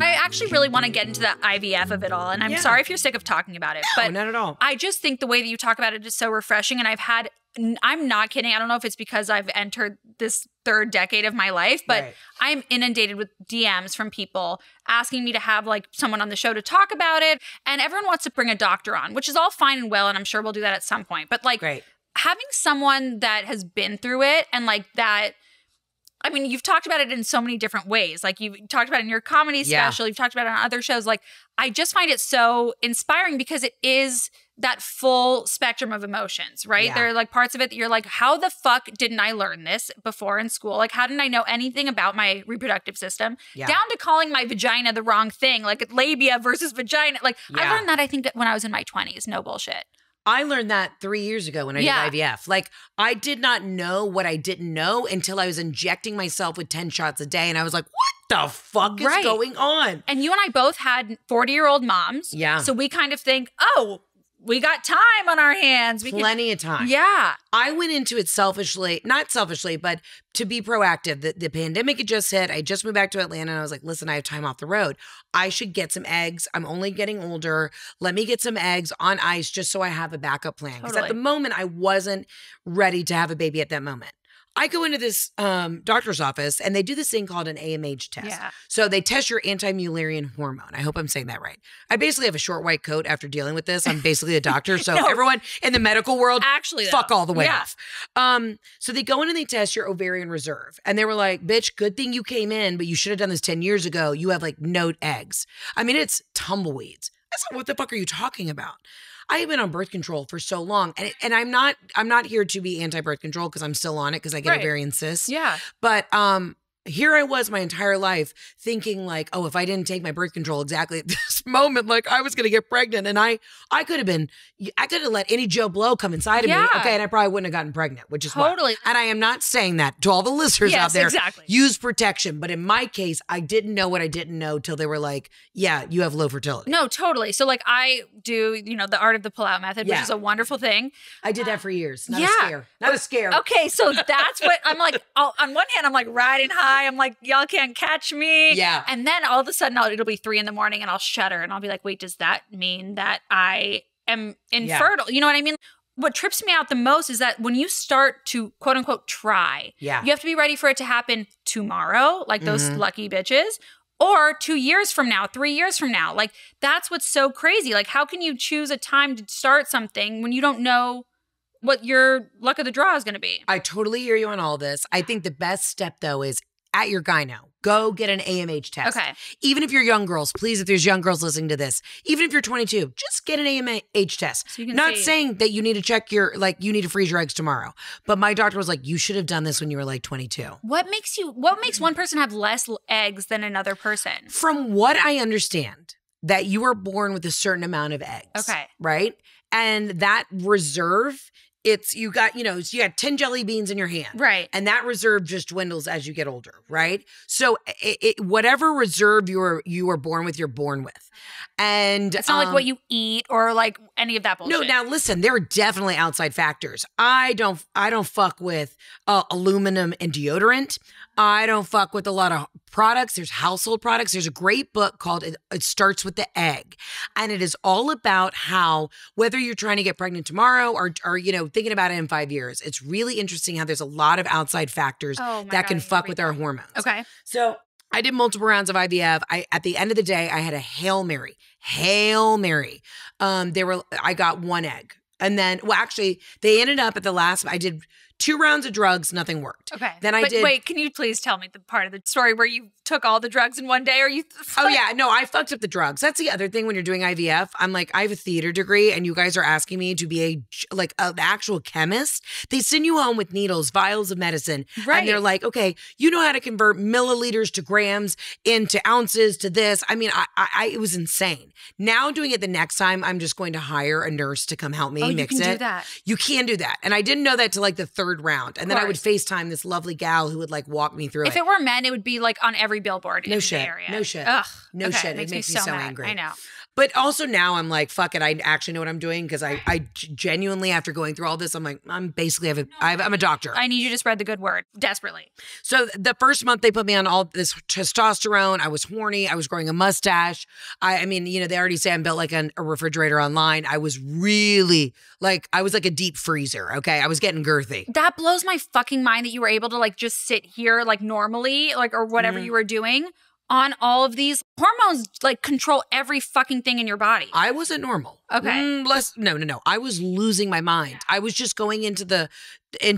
I actually really want to get into the IVF of it all. And I'm sorry if you're sick of talking about it. No, but not at all. I just think the way that you talk about it is so refreshing. And I'm not kidding. I don't know if it's because I've entered this 3rd decade of my life, but I'm inundated with DMs from people asking me to have like someone on the show to talk about it. And everyone wants to bring a doctor on, which is all fine and well. And I'm sure we'll do that at some point. But like having someone that has been through it and like that, I mean, you've talked about it in so many different ways. Like you've talked about it in your comedy special, you've talked about it on other shows. Like I just find it so inspiring because it is that full spectrum of emotions, right? There are like parts of it that you're like, how the fuck didn't I learn this before in school? Like, how didn't I know anything about my reproductive system? Down to calling my vagina the wrong thing, like labia versus vagina. Like I learned that I think when I was in my 20s, no bullshit. I learned that 3 years ago when I did IVF. Like, I did not know what I didn't know until I was injecting myself with 10 shots a day. And I was like, what the fuck is going on? And you and I both had 40-year-old moms. Yeah. So we kind of think, oh, we got time on our hands. Plenty of time. Yeah. I went into it selfishly, not selfishly, but to be proactive. The pandemic had just hit. I just moved back to Atlanta and I was like, listen, I have time off the road. I should get some eggs. I'm only getting older. Let me get some eggs on ice just so I have a backup plan. Because at the moment, I wasn't ready to have a baby at that moment. I go into this doctor's office and they do this thing called an AMH test. Yeah. So they test your anti-Mullerian hormone. I hope I'm saying that right. I basically have a short white coat after dealing with this. I'm basically a doctor. So everyone in the medical world, actually, fuck all the way off. So they go in and they test your ovarian reserve. And they were like, bitch, good thing you came in, but you should have done this 10 years ago. You have like no eggs. I mean, it's tumbleweeds. I said, what the fuck are you talking about? I have been on birth control for so long, and I'm not here to be anti-birth control because I'm still on it because I get ovarian cysts. Yeah. But here I was my entire life thinking like, oh, if I didn't take my birth control exactly at this moment, like I was going to get pregnant. And I could have let any Joe Blow come inside of me. Okay. And I probably wouldn't have gotten pregnant, which is totally. And I am not saying that to all the listeners out there. Exactly. Use protection. But in my case, I didn't know what I didn't know till they were like, yeah, you have low fertility. No, totally. So like I do, the art of the pull-out method, which is a wonderful thing. I did that for years. Not a scare. Not a scare. Okay. So that's what I'm like, on one hand, I'm like riding high. I'm like, y'all can't catch me. Yeah. And then all of a sudden it'll be 3 a.m. and I'll shudder and I'll be like, wait, does that mean that I am infertile? You know what I mean? What trips me out the most is that when you start to quote unquote try, you have to be ready for it to happen tomorrow, like those lucky bitches, or 2 years from now, 3 years from now. Like that's what's so crazy. Like how can you choose a time to start something when you don't know what your luck of the draw is going to be? I totally hear you on all this. I think the best step though is at your gyno, go get an AMH test. Okay. Even if you're young girls, please, if there's young girls listening to this, even if you're 22, just get an AMH test. So not saying that you need to check you need to freeze your eggs tomorrow. But my doctor was like, you should have done this when you were like 22. What makes one person have less eggs than another person? From what I understand, that you are born with a certain amount of eggs. Okay. Right? And that reserve, you got 10 jelly beans in your hand. Right. And that reserve just dwindles as you get older, right? So whatever reserve you were born with, you're born with. And it's not like what you eat or like any of that bullshit. No, now listen, there are definitely outside factors. I don't fuck with aluminum and deodorant. I don't fuck with a lot of products. There's household products. There's a great book called It Starts with the Egg. And it is all about how, whether you're trying to get pregnant tomorrow or thinking about it in 5 years, it's really interesting how there's a lot of outside factors that can fuck with our hormones. Okay. So I did multiple rounds of IVF. At the end of the day, I had a Hail Mary. I got 1 egg. And then, actually, they ended up at the last, I did 2 rounds of drugs, nothing worked. Okay. Then wait, can you please tell me the part of the story where you took all the drugs in one day? Or you? Oh yeah, no, I fucked up the drugs. That's the other thing when you're doing IVF. I'm like, I have a theater degree, and you guys are asking me to be an actual chemist. They send you home with needles, vials of medicine, right? And they're like, okay, you know how to convert milliliters to grams into ounces to this. I mean, it was insane. Now doing it the next time, I'm just going to hire a nurse to come help me mix it. You can do that. You can do that, and I didn't know that till like the 3rd round. And then I would FaceTime this lovely gal who would like walk me through it. If it were men, it would be like on every billboard in the area. No shit. Ugh. No shit. It makes me so angry. I know. But also now I'm like, fuck it. I actually know what I'm doing because I genuinely, after going through all this, I'm like, I'm a doctor. I need you to spread the good word desperately. So the first month they put me on all this testosterone. I was horny. I was growing a mustache. I mean, they already say I'm built like a refrigerator online. I was really I was like a deep freezer. Okay. I was getting girthy. That blows my fucking mind that you were able to like just sit here like normally, like, or whatever you were doing. On all of these hormones, like control every fucking thing in your body. I wasn't normal. Okay. No. I was losing my mind. I was just going into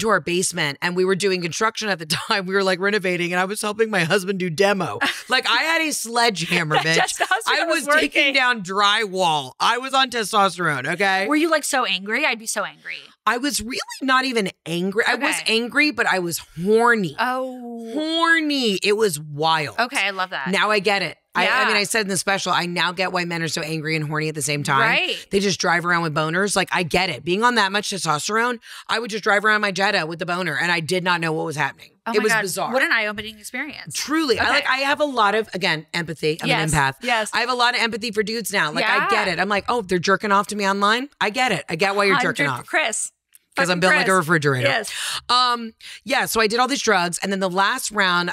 our basement and we were doing construction at the time. We were like renovating and I was helping my husband do demo. Like I had a sledgehammer, bitch. I was taking down drywall. I was on testosterone, okay? Were you like so angry? I'd be so angry. I was really not even angry. Okay. I was angry, but I was horny. Oh. Horny. It was wild. Okay, I love that. Now I get it. Yeah. I mean, I said in the special, I now get why men are so angry and horny at the same time. Right. They just drive around with boners. Like, I get it. Being on that much testosterone, I would just drive around my Jetta with the boner, and I did not know what was happening. Oh it was God. bizarre. What an eye-opening experience. Truly. Okay. I have a lot of, again, empathy. I'm an empath. Yes. I have a lot of empathy for dudes now. Like, I get it. I'm like, oh, they're jerking off to me online. I get it. I get why you're jerking off. Chris. Because I'm built like a refrigerator. Yes. So I did all these drugs. And then the last round,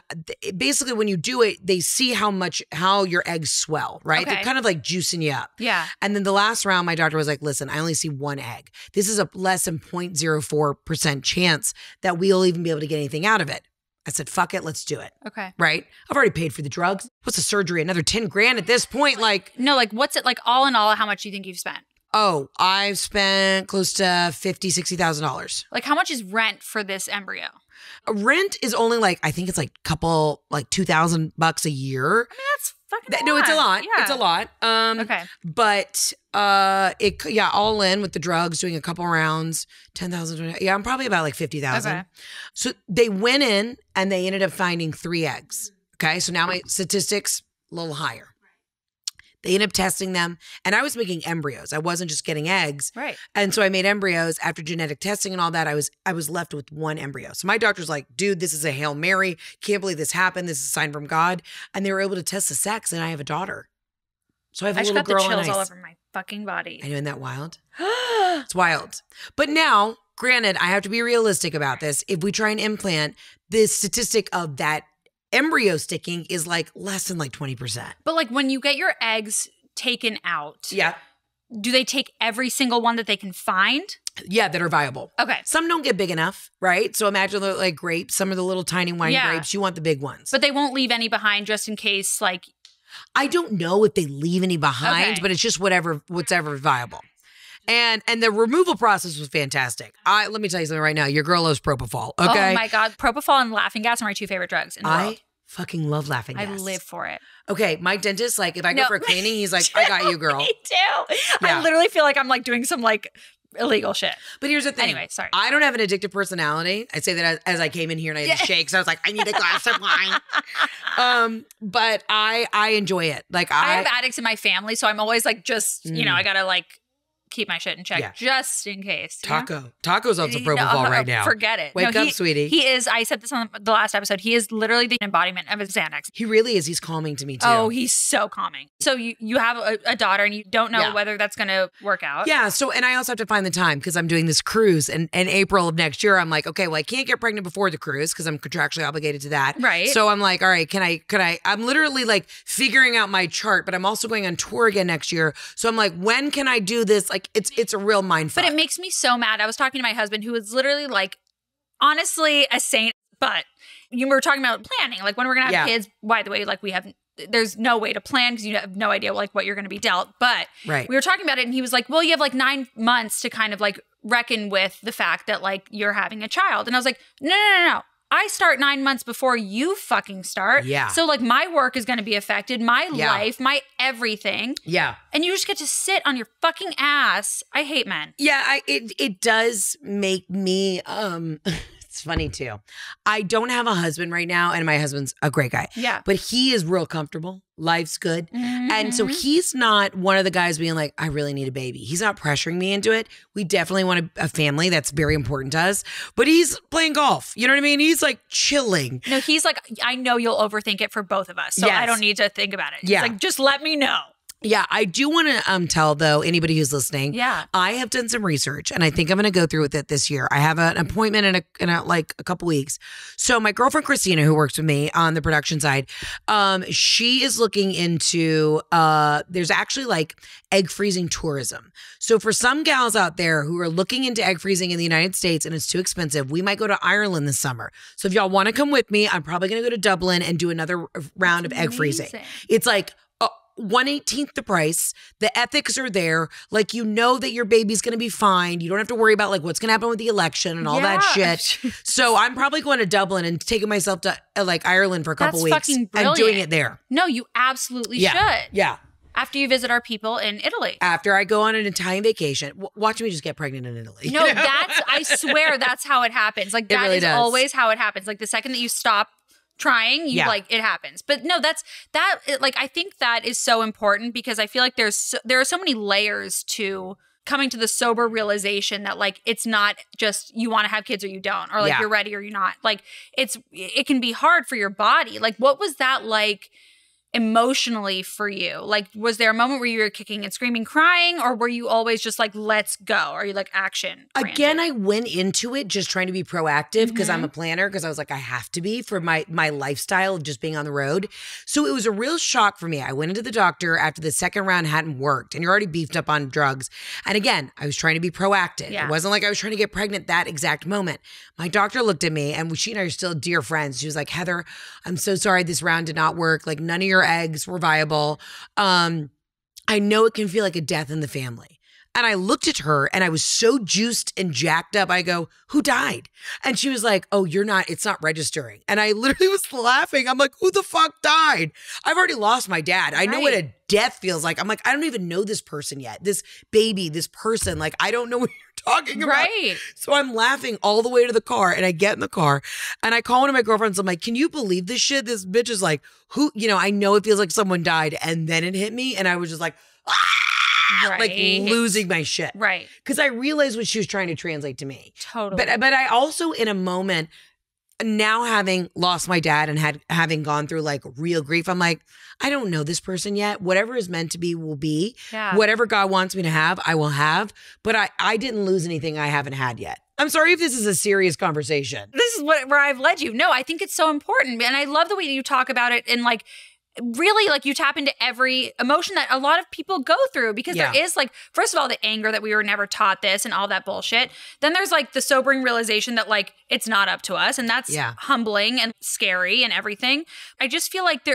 basically when you do it, they see how your eggs swell, right? Okay. They're kind of like juicing you up. Yeah. And then the last round, my doctor was like, listen, I only see one egg. This is a less than 0.04% chance that we'll even be able to get anything out of it. I said, fuck it, let's do it. Okay. Right? I've already paid for the drugs. What's the surgery? Another 10 grand at this point? Like, no, like what's it like all in all, how much do you think you've spent? Oh, I've spent close to $50,000-$60,000. Like how much is rent for this embryo? Rent is only like, I think it's like $2,000 a year. I mean, that's fucking a lot. No, it's a lot. Yeah. It's a lot. Okay. But all in with the drugs, doing a couple rounds, 10,000. Yeah, I'm probably about like 50,000. Okay. So they went in and they ended up finding 3 eggs. Okay. So now my statistics a little higher. They ended up testing them, and I was making embryos. I wasn't just getting eggs. Right. And so I made embryos after genetic testing and all that. I was left with 1 embryo. So my doctor's like, dude, this is a Hail Mary. Can't believe this happened. This is a sign from God. And they were able to test the sex, and I have a daughter. So I have a little girl. I just got the chills all over my fucking body. I know, isn't that wild? It's wild. But now, granted, I have to be realistic about this. If we try and implant, the statistic of that embryo sticking is like less than like 20%. But like when you get your eggs taken out, yeah, do they take every single one that they can find? Yeah, that are viable. Okay. Some don't get big enough, right? So imagine like grapes, some of the little tiny wine grapes, you want the big ones. But they won't leave any behind just in case like. I don't know if they leave any behind, but it's just whatever viable. And the removal process was fantastic. Let me tell you something right now. Your girl loves propofol, okay? Oh my God. Propofol and laughing gas are my 2 favorite drugs in the world. I fucking love laughing gas. I live for it. Okay, my dentist, like if I go for a cleaning, he's like, I got you, girl. Me too. Yeah. I literally feel like I'm like doing some like illegal shit. But here's the thing. Anyway, sorry. I don't have an addictive personality. I say that as I came in here and I had to shake. So I was like, I need a glass of wine. But I enjoy it. Like I have addicts in my family. So I'm always like, just, I gotta like keep my shit in check just in case. Taco's on some propofol right now. Forget it. Wake up, sweetie. He is, I said this on the last episode, he is literally the embodiment of his Xanax. He really is. He's calming to me too. Oh, he's so calming. So you have a daughter and you don't know whether that's going to work out. Yeah. So, and I also have to find the time because I'm doing this cruise and in April of next year, I'm like, okay, well, I can't get pregnant before the cruise because I'm contractually obligated to that. Right. So I'm like, all right, I'm literally like figuring out my chart, but I'm also going on tour again next year. So I'm like, when can I do this? Like it's a real mindfuck. But it makes me so mad. I was talking to my husband who is literally like, honestly, a saint, but you were talking about planning, like when we're going to have kids, by the way, like there's no way to plan because you have no idea like what you're going to be dealt. But we were talking about it and he was like, well, you have like 9 months to kind of like reckon with the fact that like you're having a child. And I was like, no. I start 9 months before you fucking start. Yeah. So like my work is going to be affected, my life, my everything. Yeah. And you just get to sit on your fucking ass. I hate men. Yeah, it does make me it's funny too. I don't have a husband right now and my husband's a great guy. Yeah. But he is real comfortable. Life's good. Mm-hmm. And so he's not one of the guys being like, I really need a baby. He's not pressuring me into it. We definitely want a family. That's very important to us. But he's playing golf. You know what I mean? He's like chilling. No, he's like, I know you'll overthink it for both of us. So I don't need to think about it. He's like, just let me know. Yeah, I do want to tell, though, anybody who's listening, I have done some research, and I think I'm going to go through with it this year. I have an appointment in a couple weeks. So my girlfriend, Christina, who works with me on the production side, she is looking into, there's actually like egg freezing tourism. So for some gals out there who are looking into egg freezing in the United States and it's too expensive, we might go to Ireland this summer. So if y'all want to come with me, I'm probably going to go to Dublin and do another round of egg freezing. It's like 1/18 the price. The ethics are there. Like, you know that your baby's going to be fine. You don't have to worry about like what's going to happen with the election and all that shit. So I'm probably going to Dublin and taking myself to like Ireland for a couple weeks and doing it there. No, you absolutely should. Yeah. After you visit our people in Italy. After I go on an Italian vacation. Watch me just get pregnant in Italy. No, I swear that's how it happens. Like that really is always how it happens. Like the second that you stop trying, like it happens. But no, like I think that is so important because I feel like there are so many layers to coming to the sober realization that like it's not just you want to have kids or you don't, or like you're ready or you're not. Like it can be hard for your body. Like what was that like emotionally for you? Like was there a moment where you were kicking and screaming, crying, or were you always just like, let's go? Are you like action oriented? Again, I went into it just trying to be proactive because I'm a planner, because I was like, I have to be for my lifestyle of just being on the road. So it was a real shock for me. I went into the doctor after the second round hadn't worked and you're already beefed up on drugs. And again, I was trying to be proactive. It wasn't like I was trying to get pregnant that exact moment. My doctor looked at me, and she and I are still dear friends. She was like, Heather, I'm so sorry this round did not work. Like none of your eggs were viable. I know it can feel like a death in the family. And I looked at her and I was so juiced and jacked up. I go, who died? And she was like, oh, it's not registering. And I literally was laughing. I'm like, who the fuck died? I've already lost my dad. I know what a death feels like. I'm like, I don't even know this person yet. This baby, this person. Like, I don't know what you're talking about. Right. So I'm laughing all the way to the car, and I get in the car and I call one of my girlfriends. I'm like, can you believe this shit? This bitch is like, who, I know it feels like someone died. And then it hit me and I was just like, like losing my shit. Right. Because I realized what she was trying to translate to me. Totally. But I also, in a moment, now having lost my dad and having gone through like real grief, I'm like, I don't know this person yet. Whatever is meant to be will be. Yeah. Whatever God wants me to have, I will have. But I didn't lose anything I haven't had yet. I'm sorry if this is a serious conversation. This is where I've led you. No, I think it's so important. And I love the way that you talk about it, and like, really, like you tap into every emotion that a lot of people go through, because there is like, first of all, the anger that we were never taught this and all that bullshit. Then there's like the sobering realization that like it's not up to us, and that's humbling and scary and everything. I just feel like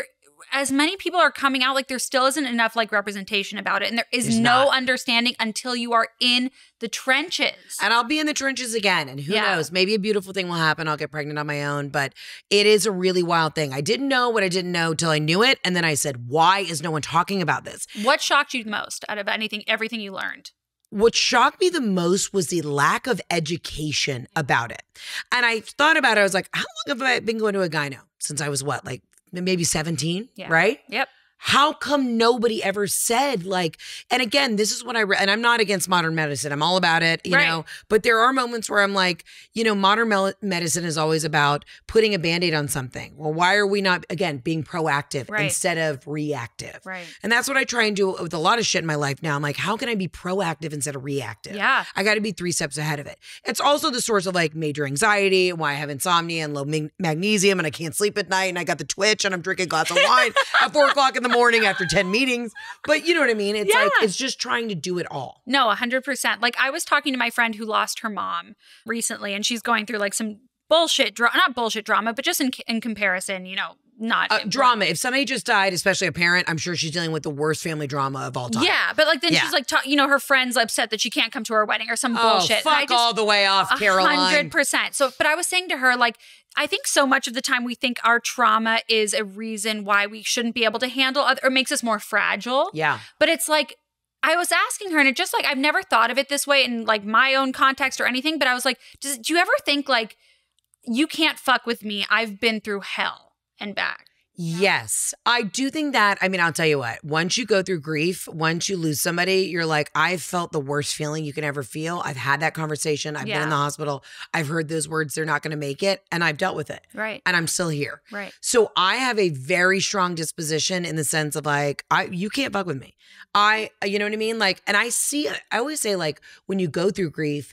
as many people are coming out, like there still isn't enough like representation about it, and there's no understanding until you are in the trenches. And I'll be in the trenches again, and who knows, maybe a beautiful thing will happen. I'll get pregnant on my own, but it is a really wild thing. I didn't know what I didn't know till I knew it, and then I said, why is no one talking about this? What shocked you most out of everything you learned? What shocked me the most was the lack of education about it. And I thought about it. I was like, how long have I been going to a gyno? Since I was like maybe 17, right? Yep. How come nobody ever said like, and again, this is what and I'm not against modern medicine. I'm all about it, you know, but there are moments where I'm like, modern medicine is always about putting a Band-Aid on something. Well, why are we not, again, being proactive instead of reactive? Right. And that's what I try and do with a lot of shit in my life now. I'm like, how can I be proactive instead of reactive? Yeah. I got to be 3 steps ahead of it. It's also the source of like major anxiety and why I have insomnia and low magnesium and I can't sleep at night and I got the twitch and I'm drinking a glass of wine at 4 o'clock in the morning after 10 meetings. But you know what I mean? It's like, it's just trying to do it all. No, 100%. Like I was talking to my friend who lost her mom recently, and she's going through like some bullshit not bullshit drama, but just in comparison, not drama. If somebody just died, especially a parent, I'm sure she's dealing with the worst family drama of all time. Yeah, but like then she's like, her friend's upset that she can't come to her wedding or some bullshit. Fuck all the way off, Caroline. 100%. So, but I was saying to her, like, I think so much of the time we think our trauma is a reason why we shouldn't be able to handle or makes us more fragile. Yeah. But it's like, I was asking her, and it just like, I've never thought of it this way in like my own context or anything, but I was like, do you ever think like, you can't fuck with me, I've been through hell and back? Yes, I do think that. I mean, I'll tell you what, once you go through grief, once you lose somebody, you're like, I've felt the worst feeling you can ever feel. I've had that conversation. I've been in the hospital. I've heard those words, they're not going to make it. And I've dealt with it. Right. And I'm still here. Right. So I have a very strong disposition in the sense of like, you can't fuck with me. You know what I mean? Like, and I always say like, when you go through grief,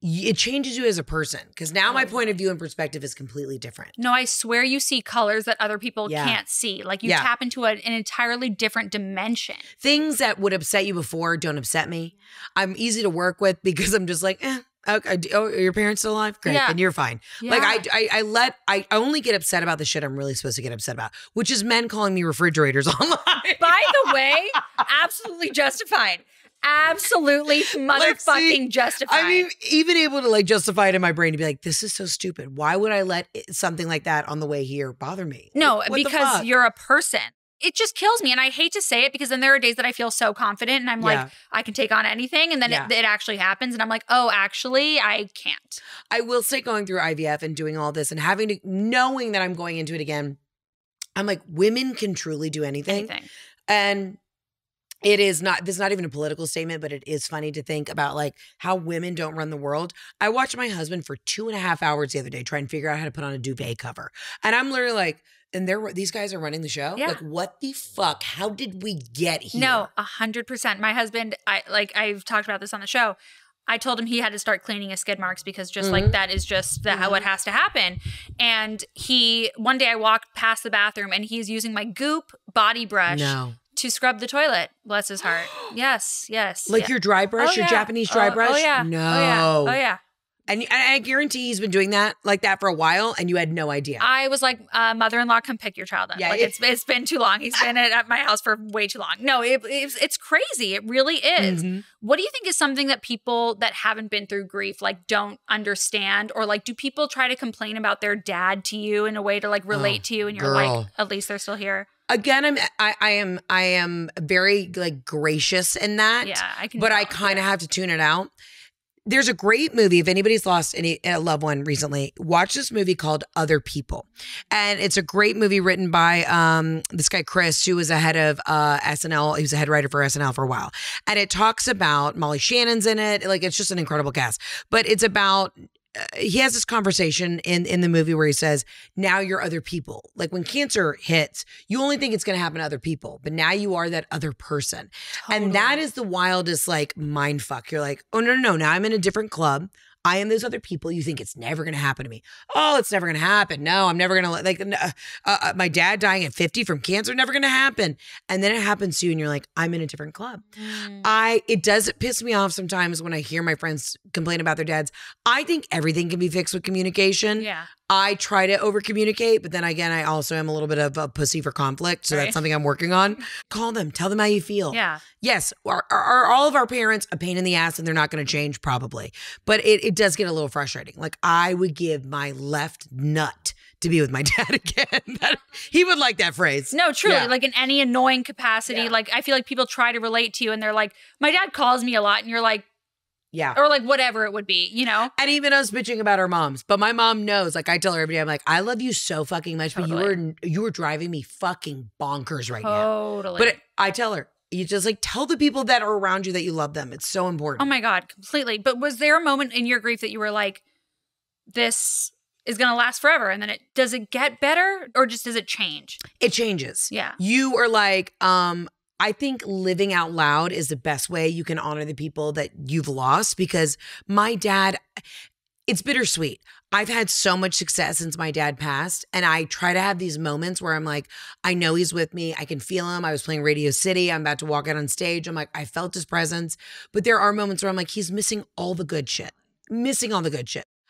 it changes you as a person, because now my point of view and perspective is completely different. No, I swear you see colors that other people can't see. Like you tap into an entirely different dimension. Things that would upset you before don't upset me. I'm easy to work with because I'm just like, okay, are your parents still alive? Great, then you're fine. Yeah. Like I only get upset about the shit I'm really supposed to get upset about, which is men calling me refrigerators online. By the way, absolutely justified. Absolutely motherfucking justified. I mean, even able to like justify it in my brain to be like, this is so stupid. Why would I let something like that on the way here bother me? No, like, because you're a person. It just kills me. And I hate to say it, because then there are days that I feel so confident and I'm like, I can take on anything. And then it actually happens. And I'm like, oh, actually, I can't. I will say, going through IVF and doing all this and knowing that I'm going into it again, I'm like, women can truly do anything. And It is not, this is not even a political statement, but it is funny to think about like how women don't run the world. I watched my husband for 2.5 hours the other day trying to figure out how to put on a duvet cover. And I'm literally like, and these guys are running the show? Yeah. Like, what the fuck? How did we get here? No, 100%. My husband, I've talked about this on the show. I told him he had to start cleaning his skid marks because just like that is just how it has to happen. And one day I walked past the bathroom and he's using my Goop body brush to scrub the toilet. Bless his heart. Yes. Like your dry brush, your Japanese dry brush? Oh, yeah. No. Oh, yeah. And I guarantee he's been doing that like that for a while and you had no idea. I was like, mother-in-law, come pick your child up. Yeah, like it's been too long. He's been at my house for way too long. No, it's crazy. It really is. What do you think is something that people that haven't been through grief like don't understand? Or like do people try to complain about their dad to you in a way to like relate to you and you're like, at least they're still here? Again, I am very like gracious in that. Yeah, I can. But I kind of have to tune it out. There's a great movie. If anybody's lost a loved one recently, watch this movie called Other People. And it's a great movie written by this guy, Chris, who was a head of SNL. He was a head writer for SNL for a while. And it talks about Molly Shannon's in it. Like, it's just an incredible cast. But it's about he has this conversation in the movie where he says, now you're other people. Like when cancer hits, you only think it's going to happen to other people, but now you are that other person. Totally. And that is the wildest like mind fuck. You're like, oh, no. Now I'm in a different club. I am those other people. You think it's never going to happen to me. Oh, it's never going to happen. No, I'm never going to my dad dying at 50 from cancer, never going to happen. And then it happens to you and you're like, I'm in a different club. It does piss me off sometimes when I hear my friends complain about their dads. I think everything can be fixed with communication. Yeah. I try to over communicate, but then again, I also am a little bit of a pussy for conflict. So that's something I'm working on. Call them, tell them how you feel. Yeah. Yes. Are all of our parents a pain in the ass and they're not going to change? Probably. But it does get a little frustrating. Like I would give my left nut to be with my dad again. He would like that phrase. No, truly. Yeah. Like in any annoying capacity, like I feel like people try to relate to you and they're like, my dad calls me a lot and you're like, yeah. Or like whatever it would be, you know? And even us bitching about our moms. But my mom knows, like I tell her every day, I'm like, I love you so fucking much, but you were driving me fucking bonkers right now. Totally. But I tell her, you just like tell the people that are around you that you love them. It's so important. Oh my God, completely. But was there a moment in your grief that you were like, this is going to last forever? And then does it get better or just does it change? It changes. Yeah. You are like, I think living out loud is the best way you can honor the people that you've lost because my dad, it's bittersweet. I've had so much success since my dad passed and I try to have these moments where I'm like, I know he's with me. I can feel him. I was playing Radio City. I'm about to walk out on stage. I'm like, I felt his presence. But there are moments where I'm like, he's missing all the good shit.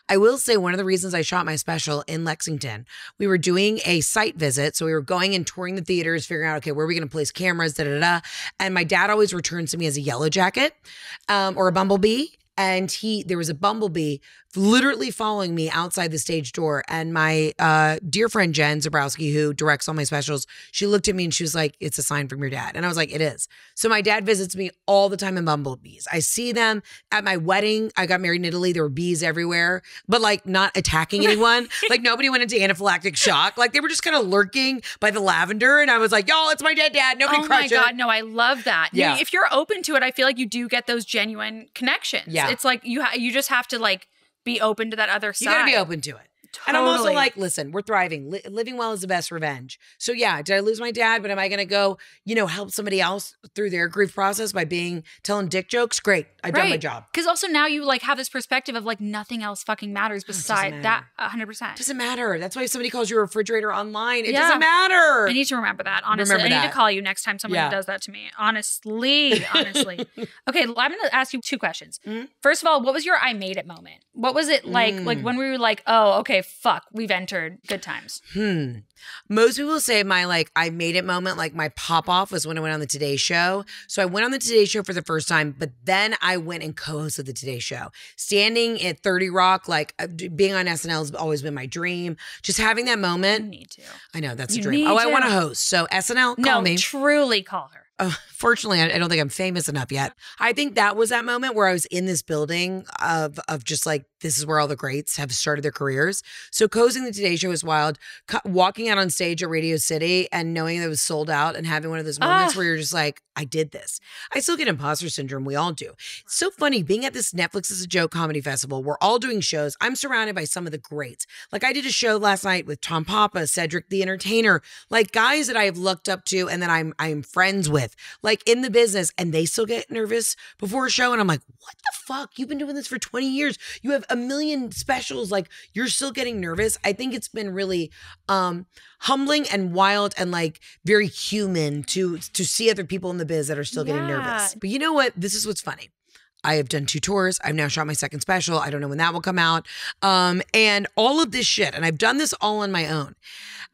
I will say one of the reasons I shot my special in Lexington, we were doing a site visit. So we were going and touring the theaters, figuring out, okay, where are we going to place cameras, And my dad always returns to me as a yellow jacket or a bumblebee. And there was a bumblebee literally following me outside the stage door. And my dear friend Jen Zabrowski, who directs all my specials, she looked at me and she was like, it's a sign from your dad. And I was like, it is. So my dad visits me all the time in bumblebees. I see them at my wedding. I got married in Italy. There were bees everywhere, but like not attacking anyone. Like nobody went into anaphylactic shock. Like they were just kind of lurking by the lavender. And I was like, y'all, it's my dead dad. Nobody crush it. Oh my God, no, I love that. Yeah. If you're open to it, I feel like you do get those genuine connections. Yeah. It's like you just have to like be open to that other side. You got to be open to it. Totally. And I'm also like, listen, we're thriving. Living well is the best revenge. So yeah, did I lose my dad? But am I going to go, help somebody else through their grief process by telling dick jokes? Great. I've done my job. Because also now you like have this perspective of like nothing else fucking matters besides that 100%. Doesn't matter. That's why if somebody calls you a refrigerator online, it doesn't matter. I need to remember that, honestly. I need to call you next time someone does that to me. Honestly. Okay, I'm going to ask you 2 questions. First of all, what was your I made it moment? What was it like when we were like, oh, okay, fuck, we've entered good times? Most people say my like I made it moment, like my pop off was when I went on the Today Show. So I went on the Today Show for the first time, but then I went and co-hosted the Today Show. Standing at 30 Rock, like being on SNL has always been my dream. Just having that moment. You need to. I know, that's a dream. I want to host. So SNL, call me. Truly call her. Fortunately, I don't think I'm famous enough yet. I think that was that moment where I was in this building of just like, this is where all the greats have started their careers. So cozying the Today Show was wild. Walking out on stage at Radio City and knowing that it was sold out and having one of those moments where you're just like, I did this. I still get imposter syndrome. We all do. It's so funny being at this Netflix is a Joke comedy festival. We're all doing shows. I'm surrounded by some of the greats. Like I did a show last night with Tom Papa, Cedric the Entertainer, like guys that I have looked up to and that I'm friends with, like in the business, and they still get nervous before a show. And I'm like, what the fuck? You've been doing this for 20 years. You have a million specials. Like you're still getting nervous. I think it's been really humbling and wild and like very human to see other people in the biz that are still getting nervous. But you know what? This is what's funny. I have done 2 tours. I've now shot my 2nd special. I don't know when that will come out. And all of this shit. And I've done this all on my own.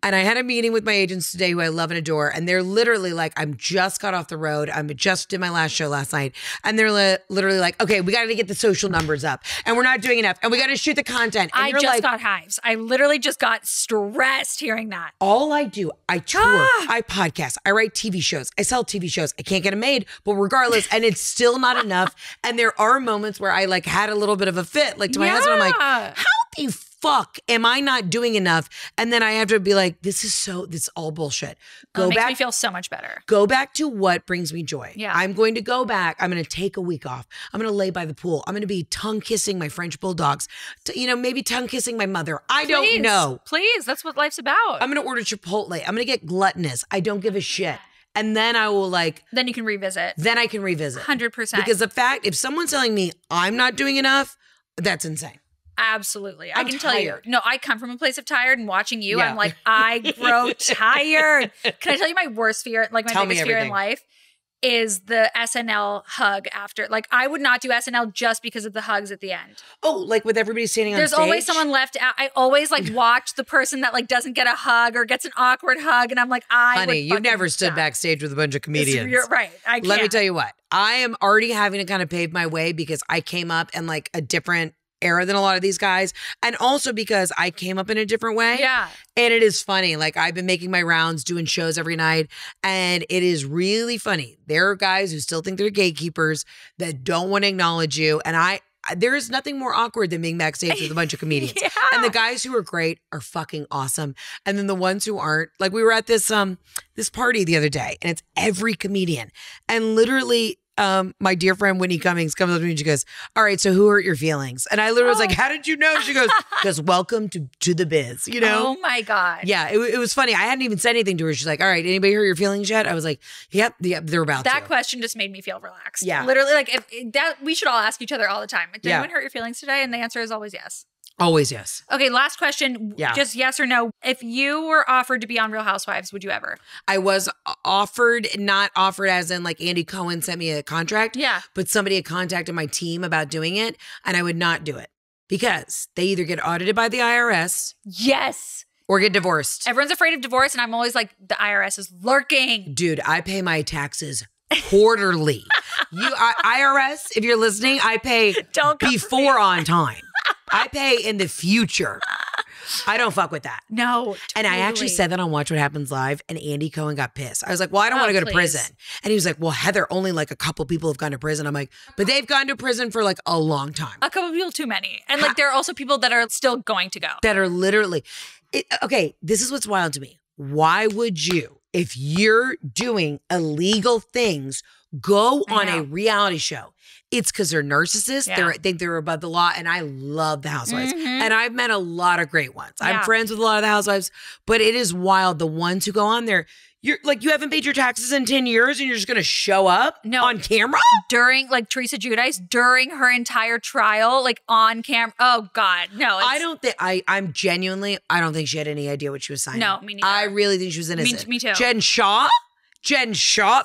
And I had a meeting with my agents today who I love and adore. And they're literally like, I'm just got off the road. I just did my last show last night. And they're literally like, okay, we got to get the social numbers up. And we're not doing enough. And we got to shoot the content. And I just got hives. I literally just got stressed hearing that. All I do, I tour, I podcast, I write TV shows. I sell TV shows. I can't get them made, but regardless, and it's still not enough. And there are moments where I like had a little bit of a fit. Like to my husband, I'm like, how the fuck am I not doing enough? And then I have to be like, this all bullshit. It makes me feel so much better. Go back to what brings me joy. Yeah. I'm going to go back. I'm going to take a week off. I'm going to lay by the pool. I'm going to be tongue kissing my French bulldogs. Maybe tongue kissing my mother. I don't know. Please. That's what life's about. I'm going to order Chipotle. I'm going to get gluttonous. I don't give a shit. And then I will Then you can revisit. Then I can revisit. 100%. Because the fact, if someone's telling me I'm not doing enough, that's insane. Absolutely. I can tell you. No, I come from a place of tired, and watching you, I'm like, I grow tired. Can I tell you my worst fear, like my biggest fear in life is the SNL hug after. Like I would not do SNL just because of the hugs at the end. Oh, like with everybody standing on stage? There's always someone left out. I always like watch the person that like doesn't get a hug or gets an awkward hug. And I'm like, Honey, you never stood backstage with a bunch of comedians. You're right. I can't. Let me tell you what. I am already having to kind of pave my way because I came up in like a different era than a lot of these guys. And also because I came up in a different way. Yeah. And it is funny. Like I've been making my rounds, doing shows every night. And it is really funny. There are guys who still think they're gatekeepers that don't want to acknowledge you. And there is nothing more awkward than being backstage with a bunch of comedians. And the guys who are great are fucking awesome. And then the ones who aren't, like we were at this party the other day and it's every comedian. And literally my dear friend Whitney Cummings comes up to me and she goes, all right, so who hurt your feelings? And I literally was like, how did you know? She goes, welcome to the biz, you know? Oh my God. Yeah, it was funny. I hadn't even said anything to her. She's like, all right, anybody hurt your feelings yet? I was like, yep, they're about that question just made me feel relaxed. Yeah. Literally, like we should all ask each other all the time. Did anyone hurt your feelings today? And the answer is always yes. Always yes. Okay, last question. Yeah. Just yes or no. If you were offered to be on Real Housewives, would you ever? I was offered, not offered as in like Andy Cohen sent me a contract. Yeah. But somebody had contacted my team about doing it and I would not do it because they either get audited by the IRS. Yes. Or get divorced. Everyone's afraid of divorce and I'm always like, the IRS is lurking. Dude, I pay my taxes quarterly. IRS, if you're listening, I pay before on time. I pay in the future. I don't fuck with that. No. Totally. And I actually said that on Watch What Happens Live, and Andy Cohen got pissed. I was like, well, I don't want to go to prison. And he was like, well, Heather, only like a couple people have gone to prison. I'm like, but they've gone to prison for like a long time. A couple people too many. And like there are also people that are still going to go. That are literally. Okay, this is what's wild to me. Why would you, if you're doing illegal things, go on a reality show? It's because they're narcissists. Yeah. They think they're above the law. And I love the Housewives. And I've met a lot of great ones. I'm friends with a lot of the Housewives. But it is wild. The ones who go on there, you're like, you haven't paid your taxes in 10 years and you're just going to show up on camera? During, like Teresa Giudice, during her entire trial, like on camera. Oh, God. No. I don't think, I'm genuinely, I don't think she had any idea what she was signing. No, me neither. I really think she was innocent. Me too. Jen Shaw, though?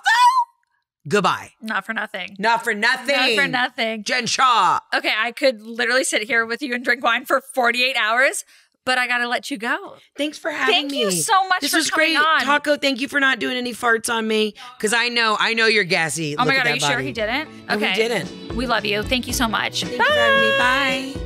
Goodbye. Not for nothing. Not for nothing. Not for nothing. Jen Shaw. Okay, I could literally sit here with you and drink wine for 48 hours, but I got to let you go. Thanks for having me. Thank you so much for coming on. Taco, thank you for not doing any farts on me, because I know you're gassy. Oh my God, are you sure he didn't? Okay. No, he didn't. We love you. Thank you so much. Thank you for having me. Bye.